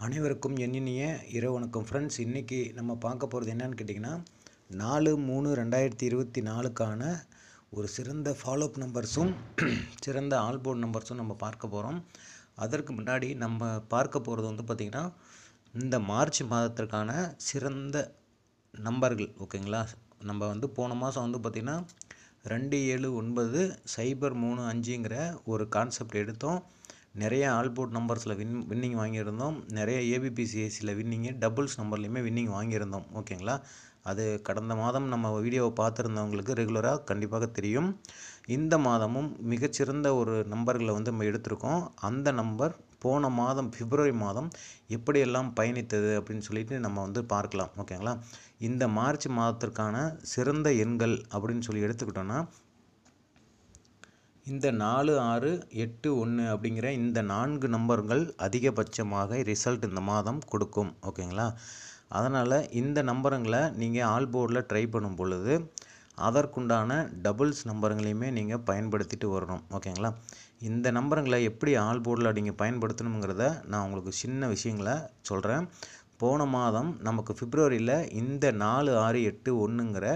அனைவருக்கும் என் இனிய இரவு வணக்கம் ஃப்ரெண்ட்ஸ். இன்றைக்கி நம்ம பார்க்க போகிறது என்னன்னு கேட்டிங்கன்னா 4/3/2024க்கான ஒரு சிறந்த ஃபாலோஅப் நம்பர்ஸும் சிறந்த ஆல்போர்ட் நம்பர்ஸும் நம்ம பார்க்க போகிறோம். அதற்கு முன்னாடி நம்ம பார்க்க போகிறது பார்த்திங்கன்னா இந்த மார்ச் மாதத்திற்கான சிறந்த நம்பர்கள். ஓகேங்களா, நம்ம போன மாதம் பார்த்திங்கன்னா 279035ங்கிற ஒரு கான்செப்ட் எடுத்தோம். நிறைய ஆல்போர்ட் நம்பர்ஸில் வின்னிங் வாங்கியிருந்தோம். நிறைய ஏபிபிசிஎஸ்சியில் வின்னிங்கு, டபுள்ஸ் நம்பர்லேயுமே வின்னிங் வாங்கியிருந்தோம். ஓகேங்களா, அது கடந்த மாதம் நம்ம வீடியோவை பார்த்துருந்தவங்களுக்கு ரெகுலராக கண்டிப்பாக தெரியும். இந்த மாதமும் மிகச்சிறந்த ஒரு நம்பர்களை நம்ம எடுத்திருக்கோம். அந்த நம்பர் போன மாதம் பிப்ரவரி மாதம் எப்படியெல்லாம் பயணித்தது அப்படின்னு சொல்லிட்டு நம்ம பார்க்கலாம். ஓகேங்களா, இந்த மார்ச் மாதத்திற்கான சிறந்த எண்கள் அப்படின்னு சொல்லி எடுத்துக்கிட்டோன்னா இந்த 4681 அப்படிங்கிற இந்த 4 நம்பர்கள் அதிகபட்சமாக ரிசல்ட் இந்த மாதம் கொடுக்கும். ஓகேங்களா, அதனால் இந்த நம்பருங்களை நீங்கள் ஆல்போர்டில் ட்ரை பண்ணும் பொழுது அதற்குண்டான டபுள்ஸ் நம்பருங்களையுமே நீங்கள் பயன்படுத்திட்டு வரணும். ஓகேங்களா, இந்த நம்பருங்களை எப்படி ஆல்போர்டில் நீங்கள் பயன்படுத்தணுங்கிறத நான் உங்களுக்கு சின்ன விஷயங்களை சொல்கிறேன். போன மாதம் நமக்கு பிப்ரவரியில் இந்த 4681ங்கிற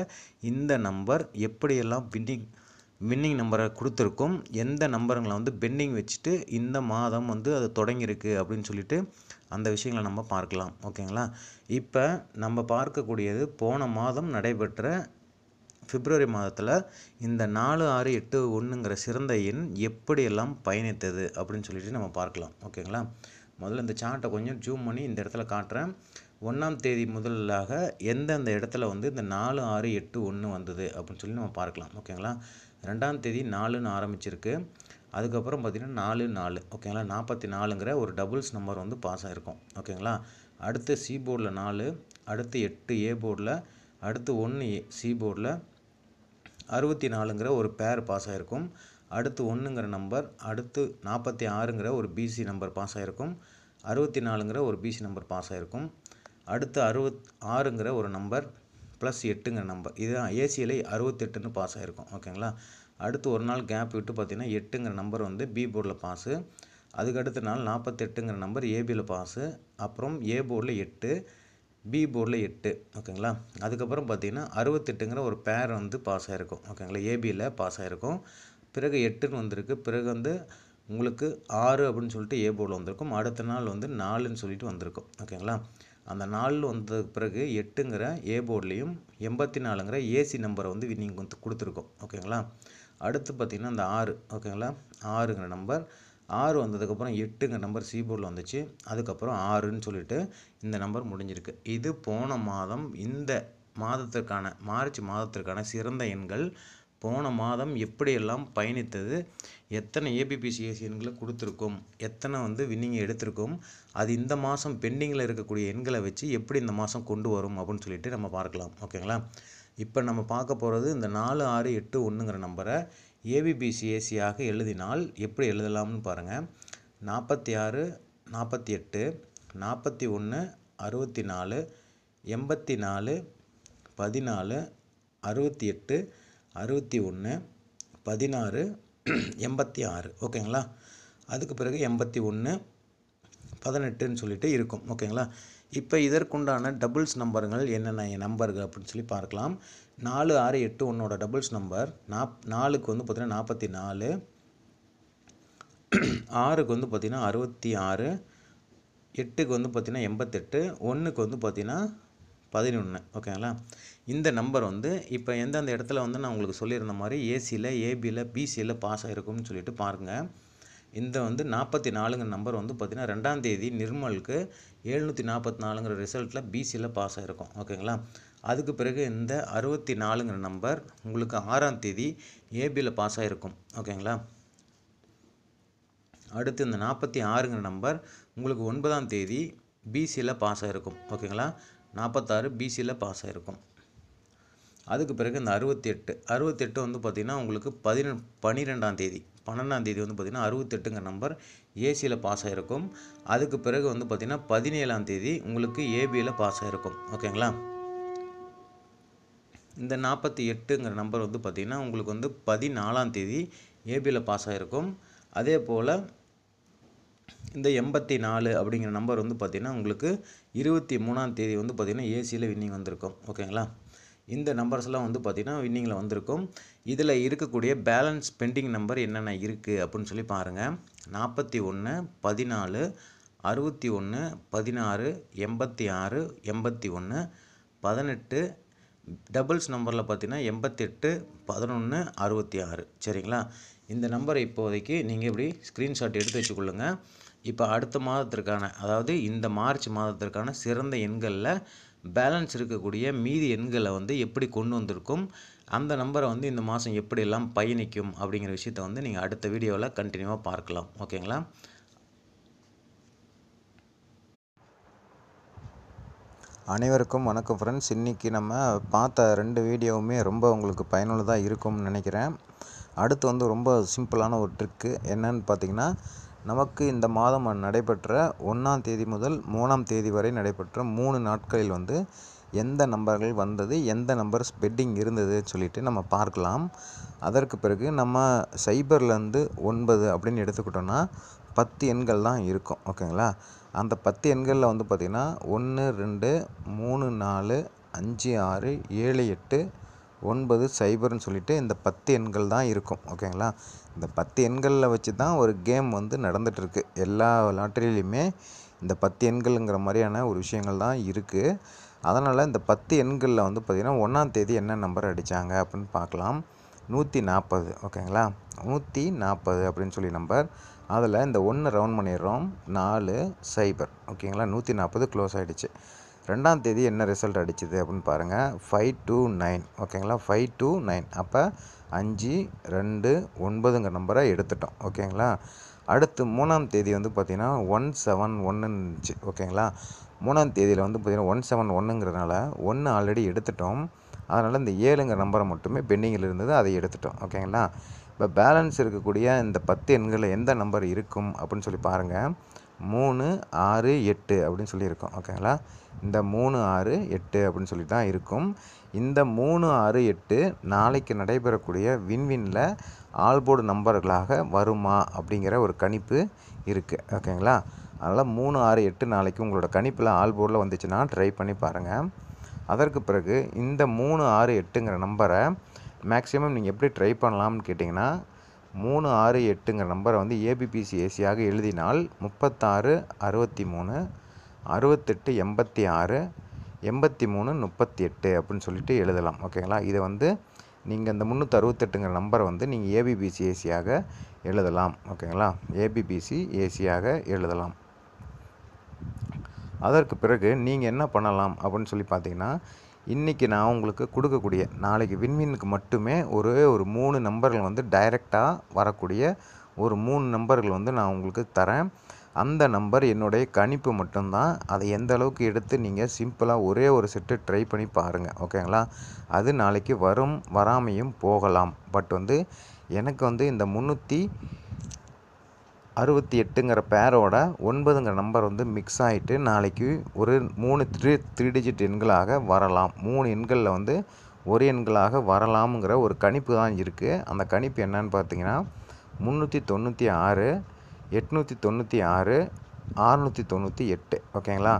இந்த நம்பர் எப்படியெல்லாம் வின்னிங் நம்பரை கொடுத்துருக்கும், எந்த நம்பருங்களை பெண்டிங் வச்சுட்டு இந்த மாதம் அது தொடங்கியிருக்கு அப்படின்னு சொல்லிட்டு அந்த விஷயங்களை நம்ம பார்க்கலாம். ஓகேங்களா, இப்போ நம்ம பார்க்கக்கூடியது போன மாதம் நடைபெற்ற பிப்ரவரி மாதத்தில் இந்த 4681ங்கிற சிறந்த எண் எப்படியெல்லாம் பயணித்தது அப்படின்னு சொல்லிட்டு நம்ம பார்க்கலாம். ஓகேங்களா, முதல்ல இந்த சார்ட்டை கொஞ்சம் ஜூம் பண்ணி இந்த இடத்துல காட்டுறேன். 1ஆம் தேதி முதலாக எந்தெந்த இடத்துல இந்த 4681 வந்தது அப்படின்னு சொல்லி நம்ம பார்க்கலாம். ஓகேங்களா, 2ஆம் தேதி 4ன்னு ஆரம்பிச்சிருக்கு. அதுக்கப்புறம் பார்த்திங்கன்னா 4 ஓகேங்களா, 44ங்கிற ஒரு டபுள்ஸ் நம்பர் பாஸ் ஆகிருக்கும். ஓகேங்களா, அடுத்து சி போர்டில் 4, அடுத்து 8 ஏ போர்டில், அடுத்து 1 சி போர்டில், 64ங்கிற ஒரு பேர் பாஸ் ஆகிருக்கும். அடுத்து 1ங்கிற நம்பர், அடுத்து 46ங்கிற ஒரு பிசி நம்பர் பாஸ் ஆகிருக்கும். 64ங்கிற ஒரு பிசி நம்பர் பாஸ் ஆகிருக்கும். அடுத்து 66ங்கிற ஒரு நம்பர் ப்ளஸ் 8ங்கிற நம்பர், இதுதான் ஏசியில் 68ன்னு பாஸ் ஆகிருக்கும். ஓகேங்களா, அடுத்து ஒரு நாள் கேப் விட்டு பார்த்திங்கன்னா 8ங்கிற நம்பர் பி போர்டில் பாஸு. அதுக்கடுத்த நாள் 48ங்கிற நம்பர் ஏபியில் பாஸு. அப்புறம் ஏ போர்டில் 8, பி போர்டில் 8. ஓகேங்களா, அதுக்கப்புறம் பார்த்திங்கன்னா 68ங்கிற ஒரு பேர் பாஸ் ஆகிருக்கும். ஓகேங்களா, ஏபியில் பாஸ் ஆகிருக்கும். பிறகு 8ன்னு வந்திருக்கு. பிறகு உங்களுக்கு 6 அப்படின்னு சொல்லிட்டு ஏ போர்டில் வந்திருக்கும். அடுத்த நாள் 4ன்னு சொல்லிட்டு வந்திருக்கும். ஓகேங்களா, அந்த 4 வந்ததுக்கு பிறகு 8ங்கிற ஏ போர்ட்லேயும் 84ங்கிற ஏசி நம்பரை வின்னிங் கொடுத்துருக்கோம். ஓகேங்களா, அடுத்து பார்த்திங்கன்னா அந்த 6. ஓகேங்களா, 6ங்கிற நம்பர், 6 வந்ததுக்கப்புறம் 8ங்கிற நம்பர் சி போர்டில் வந்துச்சு. அதுக்கப்புறம் 6ன்னு சொல்லிட்டு இந்த நம்பர் முடிஞ்சிருக்கு. இது போன மாதம் இந்த மாதத்திற்கான மார்ச் மாதத்திற்கான சிறந்த எண்கள். போன மாதம் எப்படியெல்லாம் பயணித்தது, எத்தனை ஏபிபிசிஎஸ் எண்களை கொடுத்துருக்கும், எத்தனை வின்னிங் எடுத்திருக்கும், அது இந்த மாதம் பெண்டிங்கில் இருக்கக்கூடிய எண்களை வச்சு எப்படி இந்த மாதம் கொண்டு வரும் அப்படின்னு சொல்லிட்டு நம்ம பார்க்கலாம். ஓகேங்களா, இப்போ நம்ம பார்க்க போகிறது இந்த 4681ங்கிற நம்பரை ஏபிபிசிஎஸ்சியாக எழுதினால் எப்படி எழுதலாம்னு பாருங்கள். 46, 48, 41, 64, 84, 14, 68, 61, 16, 86. ஓகேங்களா, அதுக்கு பிறகு 81, 18ன்னு சொல்லிட்டு இருக்கும். ஓகேங்களா, இப்போ இதற்குண்டான டபுள்ஸ் நம்பருங்கள் என்னென்ன நம்பர்கள் அப்படின்னு சொல்லி பார்க்கலாம். 4681ஓட டபுள்ஸ் நம்பர் 4க்கு பார்த்திங்கன்னா 44, 6க்கு பார்த்திங்கன்னா 66, 8க்கு பார்த்திங்கன்னா 88, 1க்கு பார்த்திங்கன்னா 11. ஓகேங்களா, இந்த நம்பர் இப்போ எந்தெந்த இடத்துல நான் உங்களுக்கு சொல்லியிருந்த மாதிரி ஏசியில், ஏபியில், பிசியில் பாஸ் ஆகிருக்கும்னு சொல்லிட்டு பாருங்கள். இந்த 44ங்கிற நம்பர் பார்த்திங்கன்னா 2ஆம் தேதி நிர்மலுக்கு 744ங்கிற ரிசல்ட்டில் பிசியில் பாஸ் ஆகிருக்கும். ஓகேங்களா, அதுக்கு பிறகு இந்த 64ங்கிற நம்பர் உங்களுக்கு 6ஆம் தேதி ஏபியில் பாஸ் ஆகிருக்கும். ஓகேங்களா, அடுத்து இந்த 46ங்கிற நம்பர் உங்களுக்கு 9ஆம் தேதி பிசியில் பாஸ் ஆகிருக்கும். ஓகேங்களா, 46 பிசியில் பாஸ் ஆகிருக்கும். அதுக்கு பிறகு இந்த 68 பார்த்திங்கன்னா உங்களுக்கு 12ஆம் தேதி பார்த்திங்கன்னா 68ங்கிற நம்பர் ஏசியில் பாஸ் ஆகிருக்கும். அதுக்கு பிறகு பார்த்திங்கன்னா 17ஆம் தேதி உங்களுக்கு ஏபியில் பாஸ் ஆகிருக்கும். ஓகேங்களா, இந்த 48ங்கிற நம்பர் பார்த்திங்கன்னா உங்களுக்கு 14ஆம் தேதி ஏபியில் பாஸ் ஆகிருக்கும். அதே போல் இந்த 84 அப்படிங்கிற நம்பர் வந்து பார்த்திங்கன்னா உங்களுக்கு 23ஆம் தேதி வந்து பார்த்திங்கன்னா ஏசியில் வின்னிங் வந்திருக்கும். ஓகேங்களா? இந்த நம்பர்ஸ்லாம் வந்து பார்த்திங்கன்னா வின்னிங்கில் வந்திருக்கும். இதில் இருக்கக்கூடிய பேலன்ஸ் பெண்டிங் நம்பர் என்னென்ன இருக்குது அப்படின்னு சொல்லி பாருங்கள். 41, 14, 61, 16, 86, 81, 18, டபுள்ஸ் நம்பரில் பார்த்தீங்கன்னா 88, 11, 66. சரிங்களா? இந்த நம்பரை இப்போதைக்கு நீங்கள் இப்படி ஸ்க்ரீன்ஷாட் எடுத்து வச்சுக்கொள்ளுங்க. இப்போ அடுத்த மாதத்திற்கான, அதாவது இந்த மார்ச் மாதத்திற்கான சிறந்த எண்களில் பேலன்ஸ் இருக்கக்கூடிய மீதி எண்களை வந்து எப்படி கொண்டு வந்திருக்கும், அந்த நம்பரை வந்து இந்த மாதம் எப்படியெல்லாம் பயணிக்கும் அப்படிங்கிற விஷயத்தை வந்து நீங்கள் அடுத்த வீடியோவில் கண்டினியூவாக பார்க்கலாம். ஓகேங்களா? அனைவருக்கும் வணக்கம் ஃப்ரெண்ட்ஸ். இன்றைக்கி நம்ம பார்த்த 2 வீடியோவுமே ரொம்ப உங்களுக்கு பயனுள்ளதாக இருக்கும்னு நினைக்கிறேன். அடுத்து வந்து ரொம்ப சிம்பிளான ஒரு ட்ரிக்கு என்னன்னு பார்த்தீங்கன்னா, நமக்கு இந்த மாதம் நடைபெற்ற 1ஆம் தேதி முதல் 3ஆம் தேதி வரை நடைபெற்ற 3 நாட்களில் வந்து எந்த நம்பர்கள் வந்தது, எந்த நம்பர்ஸ் பெட்டிங் இருந்ததுன்னு சொல்லிட்டு நம்ம பார்க்கலாம். அதற்கு பிறகு நம்ம சைபர்லேருந்து 9 அப்படின்னு எடுத்துக்கிட்டோன்னா 10 எண்கள் தான் இருக்கும். ஓகேங்களா? அந்த 10 எண்களில் வந்து பார்த்திங்கன்னா 1, 2, 3, 4, 5, 6, 7, 8, 9, 0ன்னு சொல்லிட்டு இந்த 10 எண்கள் தான் இருக்கும். ஓகேங்களா? இந்த 10 எண்களில் வச்சு தான் ஒரு கேம் வந்து நடந்துகிட்ருக்கு. எல்லா லாட்டரியிலையுமே இந்த 10 எண்கள்ங்கிற மாதிரியான ஒரு விஷயங்கள் தான் இருக்குது. அதனால் இந்த 10 எண்களில் வந்து பார்த்திங்கன்னா 1ஆம் தேதி என்ன நம்பர் அடித்தாங்க அப்படின்னு பார்க்கலாம். 140. ஓகேங்களா? 140 அப்படின்னு சொல்லி நம்பர். அதில் இந்த 1 ரவுண்ட் பண்ணிடுறோம். 4, 0. ஓகேங்களா? 140 க்ளோஸ் ஆகிடுச்சு. 2ஆம் தேதி என்ன ரிசல்ட் அடிச்சுது அப்படின்னு பாருங்கள். 529. ஓகேங்களா? 529. அப்போ 5, 2, 9ங்கிற நம்பரை எடுத்துட்டோம். ஓகேங்களா? அடுத்து 3ஆம் தேதி வந்து பார்த்திங்கன்னா 171 இருந்துச்சு. ஓகேங்களா? 3ஆம் தேதியில் வந்து பார்த்திங்கன்னா 171ங்கிறதுனால 1 ஆல்ரெடி எடுத்துட்டோம். அதனால் இந்த 7ங்கிற நம்பரை மட்டுமே பெண்டிங்கில் இருந்தது, அதை எடுத்துட்டோம். ஓகேங்களா? இப்போ பேலன்ஸ் இருக்கக்கூடிய இந்த 10 எண்களில் எந்த நம்பர் இருக்கும் அப்படின்னு சொல்லி பாருங்கள். 3, 6, 8 அப்படின்னு சொல்லியிருக்கோம். ஓகேங்களா? இந்த 3, 6, 8 அப்படின்னு சொல்லி தான் இருக்கும். இந்த 3, 6, 8 நாளைக்கு நடைபெறக்கூடிய வின்வினில் ஆல்போர்டு நம்பர்களாக வருமா அப்படிங்கிற ஒரு கணிப்பு இருக்குது. ஓகேங்களா? அதனால் 3, 6, 8 நாளைக்கு உங்களோட கணிப்பில் ஆல்போர்டில் வந்துச்சுன்னா ட்ரை பண்ணி பாருங்கள். அதற்கு பிறகு இந்த 3, 6, 8ங்கிற நம்பரை மேக்ஸிமம் நீங்கள் எப்படி ட்ரை பண்ணலாம்னு கேட்டிங்கன்னா, 3, 6, 8ங்கிற நம்பரை வந்து ஏபிபிசி ஏசியாக எழுதினால் 36, 63, 68, 86, 83, 38 அப்படின்னு சொல்லிட்டு எழுதலாம். ஓகேங்களா? இதை வந்து நீங்கள் இந்த 368ங்கிற நம்பரை வந்து நீங்கள் ஏபிபிசி ஏசியாக எழுதலாம். ஓகேங்களா? ஏபிபிசி ஏசியாக எழுதலாம். அதற்கு பிறகு நீங்கள் என்ன பண்ணலாம் அப்படின்னு சொல்லி பார்த்தீங்கன்னா, இன்றைக்கி நான் உங்களுக்கு கொடுக்கக்கூடிய நாளைக்கு வின்வினுக்கு மட்டுமே ஒரு 3 நம்பர்கள் வந்து டைரெக்டாக வரக்கூடிய ஒரு 3 நம்பர்கள் வந்து நான் உங்களுக்கு தரேன். அந்த நம்பர் என்னுடைய கணிப்பு மட்டும்தான். அதை எந்த அளவுக்கு எடுத்து நீங்கள் சிம்பிளாக ஒரே ஒரு செட்டு ட்ரை பண்ணி பாருங்கள். ஓகேங்களா? அது நாளைக்கு வரும், வராமையும் போகலாம். பட் வந்து எனக்கு வந்து இந்த 368ங்கிற பேரோட 9ங்கிற நம்பர் வந்து மிக்ஸ் ஆகிட்டு நாளைக்கு ஒரு 3 த்ரீ டிஜிட் எண்களாக வரலாம். 3 எண்களில் வந்து ஒரு எண்களாக வரலாம்ங்கிற ஒரு கணிப்பு தான் இருக்குது. அந்த கணிப்பு என்னன்னு பார்த்தீங்கன்னா 396, 896, 698. ஓகேங்களா?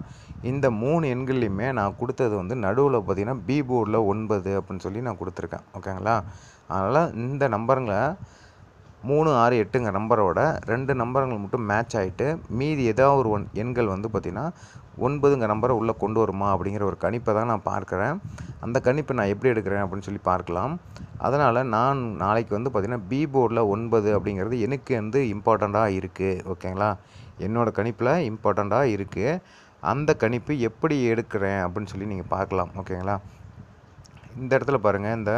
இந்த 3 எண்கள்லையுமே நான் கொடுத்தது வந்து நடுவில் பார்த்திங்கன்னா பி போர்டில் 9 அப்படின்னு சொல்லி நான் கொடுத்துருக்கேன். ஓகேங்களா? அதனால் இந்த நம்பருங்களை 3, 6, 8ங்கிற நம்பரோட 2 நம்பர்கள் மட்டும் மேட்ச் ஆகிட்டு மீதி ஏதாவது ஒரு எண்கள் வந்து பார்த்திங்கன்னா 9ங்கிற நம்பரை உள்ளே கொண்டு வருமா அப்படிங்கிற ஒரு கணிப்பை தான் நான் பார்க்குறேன். அந்த கணிப்பை நான் எப்படி எடுக்கிறேன் அப்படின்னு சொல்லி பார்க்கலாம். அதனால் நான் நாளைக்கு வந்து பார்த்திங்கன்னா பி போர்டில் 9 அப்படிங்கிறது எனக்கு வந்து இம்பார்ட்டண்ட்டாக இருக்குது. ஓகேங்களா? என்னோடய கணிப்பில் இம்பார்ட்டண்ட்டாக இருக்குது. அந்த கணிப்பு எப்படி எடுக்கிறேன் அப்படின்னு சொல்லி நீங்கள் பார்க்கலாம். ஓகேங்களா? இந்த இடத்துல பாருங்கள், இந்த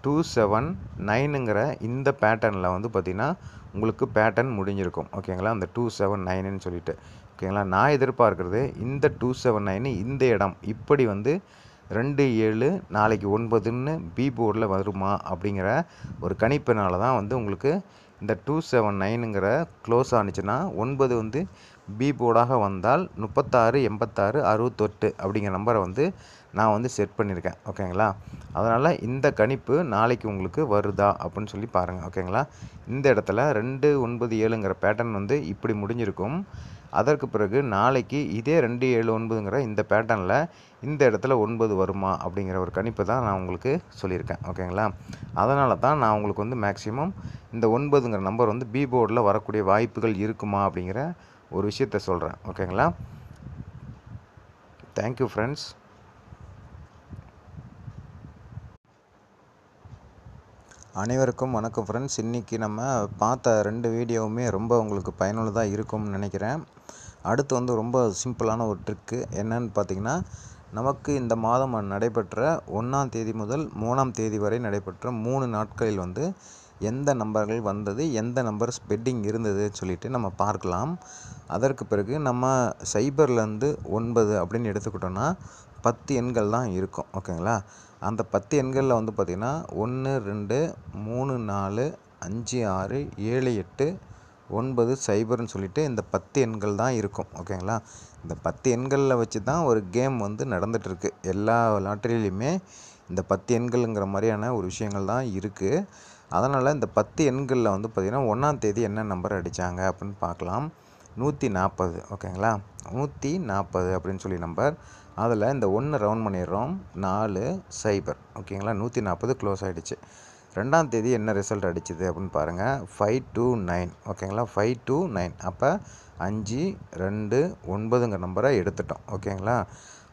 279ங்கிற இந்த பேட்டர்னில் வந்து பார்த்திங்கன்னா உங்களுக்கு பேட்டர்ன் முடிஞ்சிருக்கும். ஓகேங்களா? அந்த 279ன்னு சொல்லிட்டு. ஓகேங்களா? நான் எதிர்பார்க்குறது இந்த 279 இந்த இடம் இப்படி வந்து 27 நாளைக்கு 9ன்னு பி போர்டில் வருமா அப்படிங்கிற ஒரு கணிப்பினால தான் வந்து உங்களுக்கு இந்த 279ங்கிற க்ளோஸ் ஆனிச்சுன்னா 9 வந்து பி போர்டாக வந்தால் 36 86 68 அப்படிங்கிற நம்பரை வந்து நான் வந்து செட் பண்ணியிருக்கேன். ஓகேங்களா? அதனால் இந்த கணிப்பு நாளைக்கு உங்களுக்கு வருதா அப்படின்னு சொல்லி பாருங்கள். ஓகேங்களா? இந்த இடத்துல 2 9 7ங்கிற பேட்டர்ன் வந்து இப்படி முடிஞ்சிருக்கும். அதற்கு பிறகு நாளைக்கு இதே 2 7 9ங்கிற இந்த பேட்டர்னில் இந்த இடத்துல 9 வருமா அப்படிங்கிற ஒரு கணிப்பு தான் நான் உங்களுக்கு சொல்லியிருக்கேன். ஓகேங்களா? அதனால தான் நான் உங்களுக்கு வந்து மேக்ஸிமம் இந்த 9ங்கிற நம்பர் வந்து பி போர்டில் வரக்கூடிய வாய்ப்புகள் இருக்குமா அப்படிங்கிற ஒரு விஷயத்த சொல்கிறேன். ஓகேங்களா? Thank you friends. அனைவருக்கும் வணக்கம் ஃப்ரெண்ட்ஸ். இன்றைக்கி நம்ம பார்த்த 2 வீடியோவுமே ரொம்ப உங்களுக்கு பயனுள்ளதாக இருக்கும்னு நினைக்கிறேன். அடுத்து வந்து ரொம்ப சிம்பிளான ஒரு ட்ரிக்கு என்னன்னு பார்த்தீங்கன்னா, நமக்கு இந்த மாதம் நடைபெற்ற 1ஆம் தேதி முதல் 3ஆம் தேதி வரை நடைபெற்ற 3 நாட்களில் வந்து எந்த நம்பர்கள் வந்தது, எந்த நம்பர் பெட்டிங் இருந்ததுன்னு சொல்லிட்டு நம்ம பார்க்கலாம். அதற்கு பிறகு நம்ம சைபர்லேருந்து 9 அப்படின்னு எடுத்துக்கிட்டோன்னா 10 எண்கள் தான் இருக்கும். ஓகேங்களா? அந்த 10 எண்களில் வந்து பார்த்திங்கன்னா 1 2 3 4 5 6 7 8 9 0ன்னு சொல்லிட்டு இந்த 10 எண்கள் தான் இருக்கும். ஓகேங்களா? இந்த 10 எண்களில் வச்சு தான் ஒரு கேம் வந்து நடந்துகிட்ருக்கு. எல்லா லாட்டரியிலையுமே இந்த 10 எண்கள்ங்கிற மாதிரியான ஒரு விஷயங்கள் தான் இருக்குது. அதனால் இந்த 10 எண்களில் வந்து பார்த்திங்கன்னா 1ஆம் தேதி என்ன நம்பர் அடித்தாங்க அப்படின்னு பார்க்கலாம். 140. ஓகேங்களா? 140 அப்படின்னு சொல்லி நம்பர். அதில் இந்த 1 ரவுண்ட் பண்ணிடுறோம். 4 0. ஓகேங்களா? 140 க்ளோஸ் ஆகிடுச்சு. 2ஆம் தேதி என்ன ரிசல்ட் அடிச்சுது அப்படின்னு பாருங்கள். 529. ஓகேங்களா? 529. அப்போ 5 2 9ங்கிற நம்பரை எடுத்துட்டோம். ஓகேங்களா?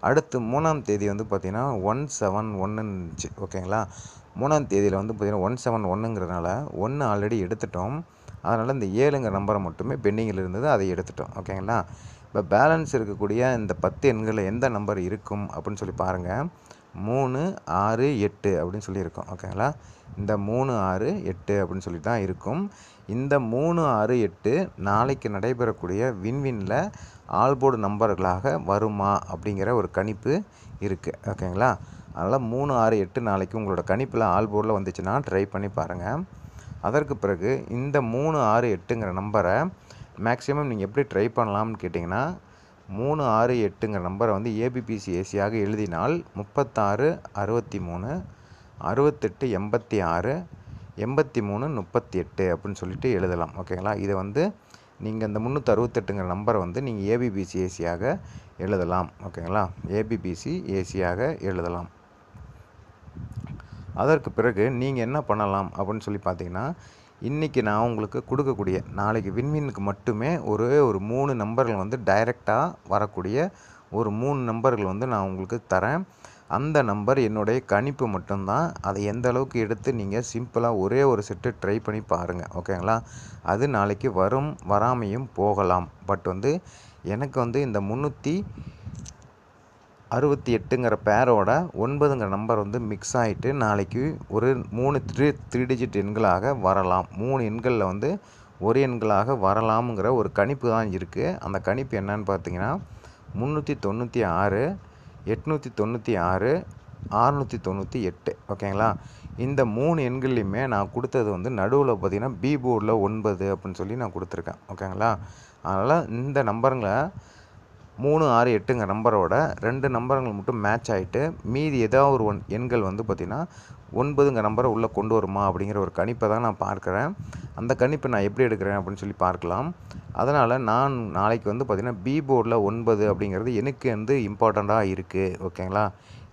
அடுத்து 3ஆம் தேதி வந்து பார்த்திங்கன்னா 171 இருந்துச்சு. ஓகேங்களா? 3ஆம் தேதியில் வந்து பார்த்திங்கன்னா 171ங்கிறதுனால 1 ஆல்ரெடி எடுத்துட்டோம். அதனால் இந்த 7ங்கிற நம்பரை மட்டுமே பெண்டிங்கில் இருந்தது, அதை எடுத்துட்டோம். ஓகேங்களா? இப்போ பேலன்ஸ் இருக்கக்கூடிய இந்த 10 எண்களில் எந்த நம்பர் இருக்கும் அப்படின்னு சொல்லி பாருங்கள். 3 6 8 அப்படின்னு சொல்லியிருக்கோம். ஓகேங்களா? இந்த 3 6 8 அப்படின்னு சொல்லி தான் இருக்கும். இந்த 3 6 8 நாளைக்கு நடைபெறக்கூடிய வின்வினில் ஆல்போர்டு நம்பர்களாக வருமா அப்படிங்கிற ஒரு கணிப்பு இருக்குது. ஓகேங்களா? அதனால் 3 6 8 நாளைக்கு உங்களோட கணிப்பில் ஆல்போர்டில் வந்துச்சுன்னா ட்ரை பண்ணி பாருங்கள். அதற்கு பிறகு இந்த 3 6 8ங்கிற நம்பரை மேக்ஸிமம் நீங்கள் எப்படி ட்ரை பண்ணலாம்னு கேட்டிங்கன்னா, 3 6 8ங்கிற நம்பரை வந்து ஏபிபிசி ஏசியாக எழுதினால் 36 63 68 86 83 38 அப்படின்னு சொல்லிட்டு எழுதலாம். ஓகேங்களா? இதை வந்து நீங்கள் இந்த 368ங்கிற நம்பரை வந்து நீங்கள் ஏபிபிசி ஏசியாக எழுதலாம். ஓகேங்களா? ஏபிபிசி ஏசியாக எழுதலாம். அதற்கு பிறகு நீங்கள் என்ன பண்ணலாம் அப்படின்னு சொல்லி பார்த்தீங்கன்னா, இன்றைக்கி நான் உங்களுக்கு கொடுக்கக்கூடிய நாளைக்கு வின்வினுக்கு மட்டுமே ஒரே ஒரு 3 நம்பர்கள் வந்து டைரெக்டாக வரக்கூடிய ஒரு 3 நம்பர்கள் வந்து நான் உங்களுக்கு தரேன். அந்த நம்பர் என்னுடைய கணிப்பு மட்டும்தான். அதை எந்த அளவுக்கு எடுத்து நீங்கள் சிம்பிளாக ஒரே ஒரு செட்டு ட்ரை பண்ணி பாருங்கள். ஓகேங்களா? அது நாளைக்கு வரும், வராமையும் போகலாம். பட் வந்து எனக்கு வந்து இந்த 368ங்கிற பேரோட 9ங்கிற நம்பர் வந்து மிக்ஸ் ஆகிட்டு நாளைக்கு ஒரு 3 டிஜிட் எண்களாக வரலாம். 3 எண்களில் வந்து ஒரு எண்களாக வரலாம்ங்கிற ஒரு கணிப்பு தான் இருக்குது. அந்த கணிப்பு என்னன்னு பார்த்தீங்கன்னா 396 896 698. ஓகேங்களா? இந்த 3 எண்கள்லையுமே நான் கொடுத்தது வந்து நடுவில் பார்த்திங்கன்னா பி போர்டில் 9 அப்படின்னு சொல்லி நான் கொடுத்துருக்கேன். ஓகேங்களா? அதனால் இந்த நம்பருங்களை 3 6 8ங்கிற நம்பரோட 2 நம்பர்கள் மட்டும் மேட்ச் ஆகிட்டு மீதி ஏதாவது ஒரு எண்கள் வந்து பார்த்திங்கன்னா 9ங்கிற நம்பரை உள்ளே கொண்டு வருமா அப்படிங்கிற ஒரு கணிப்பை தான் நான் பார்க்குறேன். அந்த கணிப்பை நான் எப்படி எடுக்கிறேன் அப்படின்னு சொல்லி பார்க்கலாம். அதனால் நான் நாளைக்கு வந்து பார்த்திங்கன்னா பி போர்டில் 9 அப்படிங்கிறது எனக்கு வந்து இம்பார்ட்டண்ட்டாக இருக்குது. ஓகேங்களா?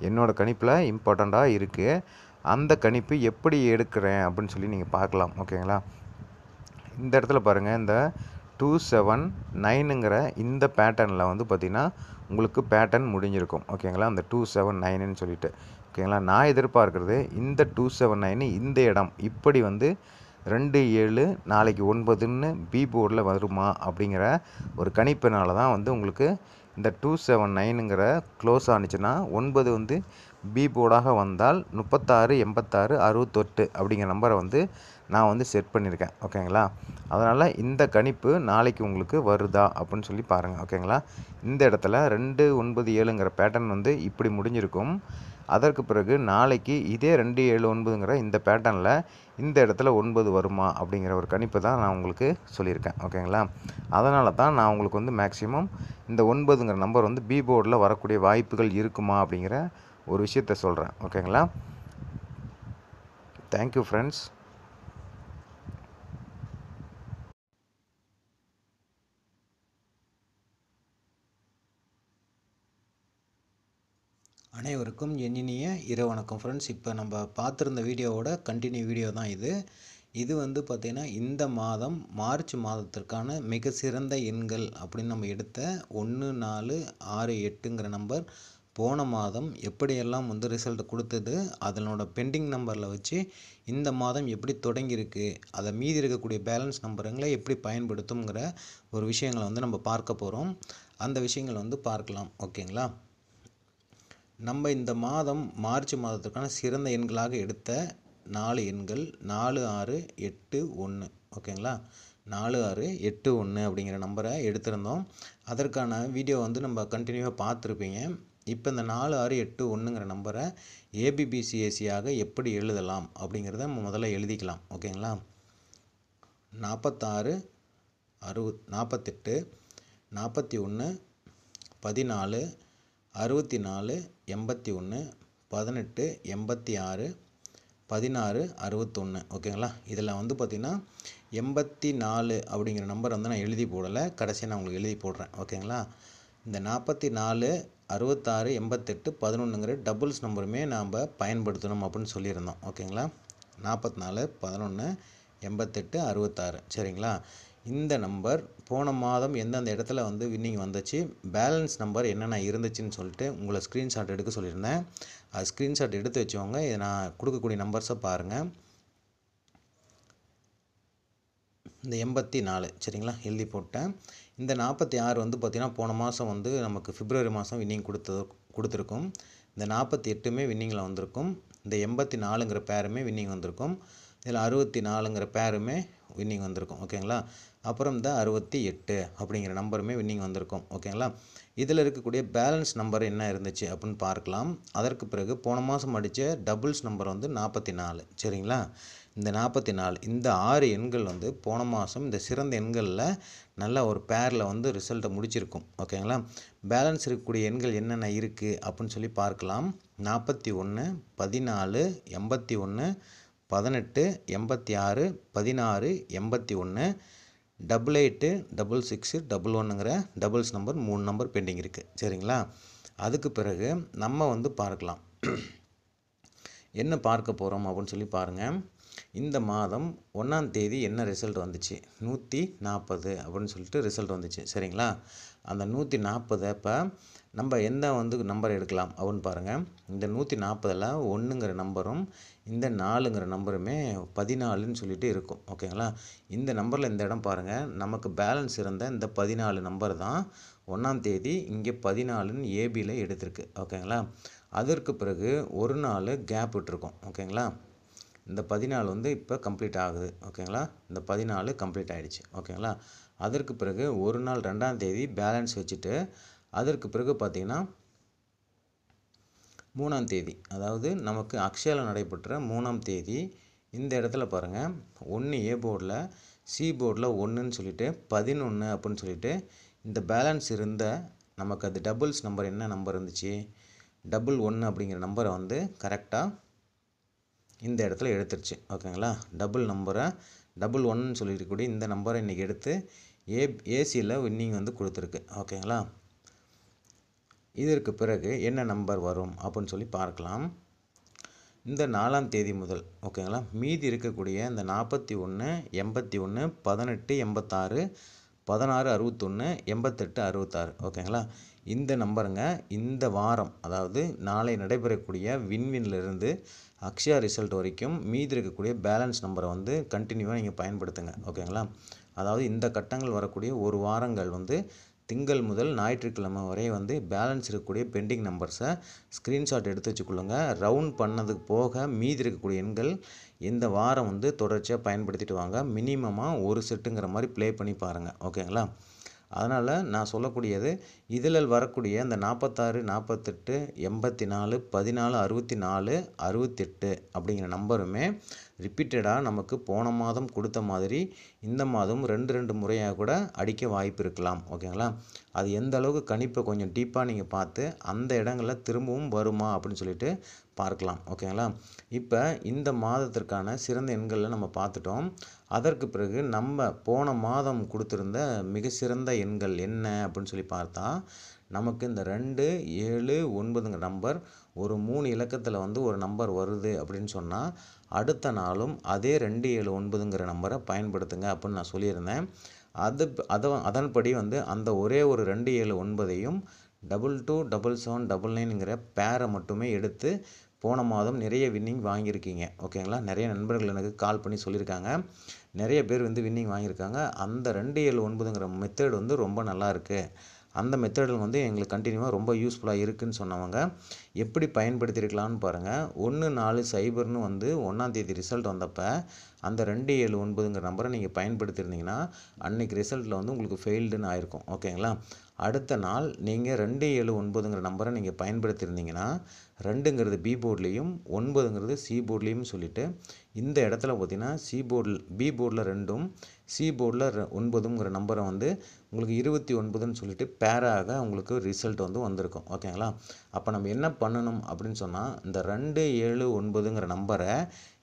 என்னோடய கணிப்பில் இம்பார்ட்டண்ட்டாக இருக்குது. அந்த கணிப்பு எப்படி எடுக்கிறேன் அப்படின்னு சொல்லி நீங்கள் பார்க்கலாம். ஓகேங்களா? இந்த இடத்துல பாருங்கள், இந்த 279ங்கிற இந்த பேட்டர்னில் வந்து பார்த்திங்கன்னா உங்களுக்கு பேட்டர்ன் முடிஞ்சிருக்கும். ஓகேங்களா? அந்த 279ன்னு சொல்லிட்டு. ஓகேங்களா? நான் எதிர்பார்க்குறது இந்த 279 இந்த இடம் இப்படி வந்து 2 7 நாளைக்கு 9ன்னு பி போர்டில் வருமா அப்படிங்கிற ஒரு கணிப்பினால தான் வந்து உங்களுக்கு இந்த 279ங்கிற க்ளோஸ் ஆனிச்சுன்னா 9 வந்து பி போர்டாக வந்தால் 36 86 68 அப்படிங்கிற நம்பரை வந்து நான் வந்து செட் பண்ணியிருக்கேன். ஓகேங்களா? அதனால் இந்த கணிப்பு நாளைக்கு உங்களுக்கு வருதா அப்படின்னு சொல்லி பாருங்கள். ஓகேங்களா? இந்த இடத்துல 2 9 7ங்கிற பேட்டர்ன் வந்து இப்படி முடிஞ்சிருக்கும். அதற்கு பிறகு நாளைக்கு இதே 279ங்கிற இந்த பேட்டர்னில் இந்த இடத்துல 9 வருமா அப்படிங்கிற ஒரு கணிப்பை தான் நான் உங்களுக்கு சொல்லியிருக்கேன். ஓகேங்களா? அதனால தான் நான் உங்களுக்கு வந்து மேக்ஸிமம் இந்த 9ங்கிற நம்பர் வந்து பி போர்டில் வரக்கூடிய வாய்ப்புகள் இருக்குமா அப்படிங்கிற ஒரு விஷயத்த சொல்கிறேன். ஓகேங்களா? Thank you friends. அனைவருக்கும் என் இனிய இரவு வணக்கம் ஃப்ரெண்ட்ஸ். இப்போ நம்ம பார்த்துருந்த வீடியோவோட கண்டினியூ வீடியோ தான் இது. இது வந்து பார்த்திங்கன்னா இந்த மாதம் மார்ச் மாதத்திற்கான மிக சிறந்த எண்கள் அப்படின்னு நம்ம எடுத்த 1, 4, 6, 8ங்கிற நம்பர் போன மாதம் எப்படியெல்லாம் வந்து ரிசல்ட் கொடுத்தது, அதனோட பெண்டிங் நம்பரில் வச்சு இந்த மாதம் எப்படி தொடங்கியிருக்கு, அதை மீதி இருக்கக்கூடிய பேலன்ஸ் நம்பருங்களை எப்படி பயன்படுத்துங்கிற ஒரு விஷயங்களை வந்து நம்ம பார்க்க போகிறோம். அந்த விஷயங்களை வந்து பார்க்கலாம். ஓகேங்களா? நம்ம இந்த மாதம் மார்ச் மாதத்துக்கான சிறந்த எண்களாக எடுத்த 4 எண்கள் 4, 6, 8, 1. ஓகேங்களா? 4, 6, 8, 1 அப்படிங்கிற நம்பரை எடுத்திருந்தோம். அதற்கான வீடியோ வந்து நம்ம கண்டினியூவாக பார்த்துருப்பீங்க. இப்போ இந்த 4, 6, 8, 1ங்கிற நம்பரை ஏபிபிசிஎஸ்சியாக எப்படி எழுதலாம் அப்படிங்கிறத நம்ம முதல்ல எழுதிக்கலாம். ஓகேங்களா? 46, 48, 41, 14, 64, 81, 18, 86, 16, 61. ஓகேங்களா? இதில் வந்து பார்த்திங்கன்னா 84 அப்படிங்கிற நம்பர் வந்து நான் எழுதி போடலை, கடைசியாக நான் உங்களுக்கு எழுதி போடுறேன். ஓகேங்களா? இந்த 44, 66, 88, 11ங்கிற டபுள்ஸ் நம்பருமே நாம் பயன்படுத்தணும் அப்படின்னு சொல்லியிருந்தோம். ஓகேங்களா? 44, 11, 88, 66. சரிங்களா? இந்த நம்பர் போன மாதம் எந்தெந்த இடத்துல வந்து வின்னிங் வந்துச்சு, பேலன்ஸ் நம்பர் என்னென்ன இருந்துச்சுன்னு சொல்லிட்டு உங்களை ஸ்க்ரீன்ஷாட் எடுக்க சொல்லியிருந்தேன். அது ஸ்க்ரீன்ஷாட் எடுத்து வச்சவங்க இதை நான் கொடுக்கக்கூடிய நம்பர்ஸை பாருங்கள். இந்த 84 சரிங்களா எழுதி போட்டேன். இந்த 46 வந்து பார்த்திங்கன்னா போன மாதம் வந்து நமக்கு பிப்ரவரி மாதம் வின்னிங் கொடுத்துருக்கும். இந்த 48மே வின்னிங்கில் வந்திருக்கும். இந்த 84ங்கிற பேருமே வின்னிங் வந்திருக்கும். இதில் 64ங்கிற பேருமே வின்னிங் வந்திருக்கும். ஓகேங்களா? அப்புறம் இந்த 68 அப்படிங்கிற நம்பருமே வின்னிங் வந்திருக்கும். ஓகேங்களா? இதில் இருக்கக்கூடிய பேலன்ஸ் நம்பர் என்ன இருந்துச்சு அப்படின்னு பார்க்கலாம். அதற்கு பிறகு போன மாதம் அடித்த டபுள்ஸ் நம்பர் வந்து 44. சரிங்களா? இந்த 44 இந்த 6 எண்கள் வந்து போன மாதம் இந்த சிறந்த எண்களில் நல்ல ஒரு பேரில் வந்து ரிசல்ட்டை முடிச்சிருக்கும். ஓகேங்களா? பேலன்ஸ் இருக்கக்கூடிய எண்கள் என்னென்ன இருக்குது அப்படின்னு சொல்லி பார்க்கலாம். 41, 14, 81, 18, 86, 16, 81, 88, 66, 11ங்கிற டபுள்ஸ் நம்பர் 3 நம்பர் பெண்டிங் இருக்குது. சரிங்களா? அதுக்கு பிறகு நம்ம வந்து பார்க்கலாம். என்ன பார்க்க போகிறோம் அப்படின்னு சொல்லி பாருங்கள். இந்த மாதம் 1ஆம் தேதி என்ன ரிசல்ட் வந்துச்சு, 140 அப்படின்னு சொல்லிட்டு ரிசல்ட் வந்துச்சு. சரிங்களா? அந்த 140 இப்போ நம்ம எந்த வந்து நம்பர் எடுக்கலாம் அப்படின்னு பாருங்கள். இந்த 140ல் 1ங்கிற நம்பரும் இந்த 4ங்கிற நம்பருமே 14ன்னு சொல்லிட்டு இருக்கும். ஓகேங்களா? இந்த நம்பரில் இந்த இடம் பாருங்கள், நமக்கு பேலன்ஸ் இருந்த இந்த 14 நம்பர் தான் 1ஆம் தேதி இங்கே 14ன்னு ஏபியில் எடுத்திருக்கு. ஓகேங்களா? அதற்கு பிறகு ஒரு நாள் கேப் விட்டுருக்கோம். ஓகேங்களா? இந்த 14 வந்து இப்போ கம்ப்ளீட் ஆகுது. ஓகேங்களா? இந்த 14 கம்ப்ளீட் ஆகிடுச்சு. ஓகேங்களா? அதற்கு பிறகு ஒரு நாள் 2ஆம் தேதி பேலன்ஸ் வச்சுட்டு அதற்கு பிறகு பார்த்திங்கன்னா 3ஆம் தேதி, அதாவது நமக்கு அக்ஷயாவில் நடைபெற்ற 3ஆம் தேதி இந்த இடத்துல பாருங்கள், 1 ஏ போர்டில் சி போர்டில் 1ன்னு சொல்லிட்டு 11 அப்படின்னு சொல்லிட்டு இந்த பேலன்ஸ் இருந்த நமக்கு அது டபுள்ஸ் நம்பர் என்ன நம்பர் இருந்துச்சு, 1 அப்படிங்கிற நம்பரை வந்து கரெக்டாக இந்த இடத்துல எடுத்துருச்சு. ஓகேங்களா? டபுள் நம்பரை 1ன்னு சொல்லியிருக்கக்கூடிய இந்த நம்பரை இன்றைக்கி எடுத்து ஏசியில் வின்னிங் வந்து கொடுத்துருக்கு. ஓகேங்களா? இதற்கு பிறகு என்ன நம்பர் வரும் அப்படின்னு சொல்லி பார்க்கலாம். இந்த 4ஆம் தேதி முதல் ஓகேங்களா மீதி இருக்கக்கூடிய இந்த 41, 81, 18, 86, 16, 61, 88, 66 ஓகேங்களா இந்த நம்பருங்க இந்த வாரம் அதாவது நாளை நடைபெறக்கூடிய வின்வின்லேருந்து அக்ஷயா ரிசல்ட் வரைக்கும் மீதி இருக்கக்கூடிய பேலன்ஸ் நம்பரை வந்து கண்டினியூவாக நீங்கள் பயன்படுத்துங்க. ஓகேங்களா? அதாவது இந்த கட்டங்கள் வரக்கூடிய ஒரு வாரங்கள் வந்து திங்கள் முதல் ஞாயிற்றுக்கிழமை வரை வந்து பேலன்ஸ் இருக்கக்கூடிய பெண்டிங் நம்பர்ஸை ஸ்க்ரீன்ஷாட் எடுத்து வச்சுக்கொள்ளுங்க. ரவுண்ட் பண்ணதுக்கு போக மீதி இருக்கக்கூடிய எண்கள் இந்த வாரம் வந்து தொடர்ச்சியாக பயன்படுத்திட்டு வாங்க. மினிமமாக ஒரு செட்டுங்கிற மாதிரி ப்ளே பண்ணி பாருங்கள். ஓகேங்களா? அதனால் நான் சொல்லக்கூடியது இதில் வரக்கூடிய அந்த 46 48 84 14 64 68 அப்படிங்கிற நம்பருமே ரிப்பீட்டடாக நமக்கு போன மாதம் கொடுத்த மாதிரி இந்த மாதம் 2 முறையாக கூட அடிக்க வாய்ப்பு இருக்கலாம். ஓகேங்களா? அது எந்த அளவுக்கு கணிப்பை கொஞ்சம் டீப்பாக நீங்கள் பார்த்து அந்த இடங்களில் திரும்பவும் வருமா அப்படின்னு சொல்லிட்டு பார்க்கலாம். ஓகேங்களா? இப்போ இந்த மாதத்திற்கான சிறந்த எண்களில் நம்ம பார்த்துட்டோம். அதற்கு பிறகு நம்ம போன மாதம் கொடுத்துருந்த மிக சிறந்த எண்கள் என்ன அப்படின்னு சொல்லி பார்த்தா நமக்கு இந்த 2 7 9ங்கிற நம்பர் ஒரு 3 இலக்கத்தில் வந்து ஒரு நம்பர் வருது அப்படின்னு சொன்னால் அடுத்த நாளும் அதே 2 7 9ங்கிற நம்பரை பயன்படுத்துங்க அப்படின்னு நான் சொல்லியிருந்தேன். அதன்படி வந்து அந்த ஒரே ஒரு 2 7 9ஐயும் 22 77 99ங்கிற பேரை மட்டுமே எடுத்து போன மாதம் நிறைய வின்னிங் வாங்கியிருக்கீங்க. ஓகேங்களா? நிறைய நண்பர்கள் எனக்கு கால் பண்ணி சொல்லியிருக்காங்க. நிறைய பேர் வந்து வின்னிங் வாங்கியிருக்காங்க. அந்த 2 7 9ங்கிற மெத்தட் வந்து ரொம்ப நல்லா இருக்குது. அந்த மெத்தடில் வந்து எங்களுக்கு கண்டினியூவாக ரொம்ப யூஸ்ஃபுல்லாக இருக்குதுன்னு சொன்னவங்க எப்படி பயன்படுத்தியிருக்கலாம்னு பாருங்கள். 14 வந்து 1ஆம் தேதி ரிசல்ட் வந்தப்போ அந்த 2 7 9ங்கிற நம்பரை நீங்கள் பயன்படுத்தியிருந்தீங்கன்னா அன்றைக்கி ரிசல்ட்டில் வந்து உங்களுக்கு ஃபெயில்டுன்னு ஆயிருக்கும். ஓகேங்களா? அடுத்த நாள் நீங்கள் 2 7 9ங்கிற நம்பரை நீங்கள் பயன்படுத்தியிருந்தீங்கன்னா 2ங்கிறது பி போர்ட்லேயும் 9ங்கிறது சி போர்ட்லேயும் சொல்லிவிட்டு இந்த இடத்துல பார்த்தீங்கன்னா பி போர்டில் 2ம் சி போர்டில் 9ங்கிற நம்பரை வந்து உங்களுக்கு 29ன்னு சொல்லிட்டு பேராக உங்களுக்கு ரிசல்ட் வந்து வந்திருக்கும். ஓகேங்களா? அப்போ நம்ம என்ன பண்ணணும் அப்படின்னு சொன்னால் இந்த 2 7 9ங்கிற நம்பரை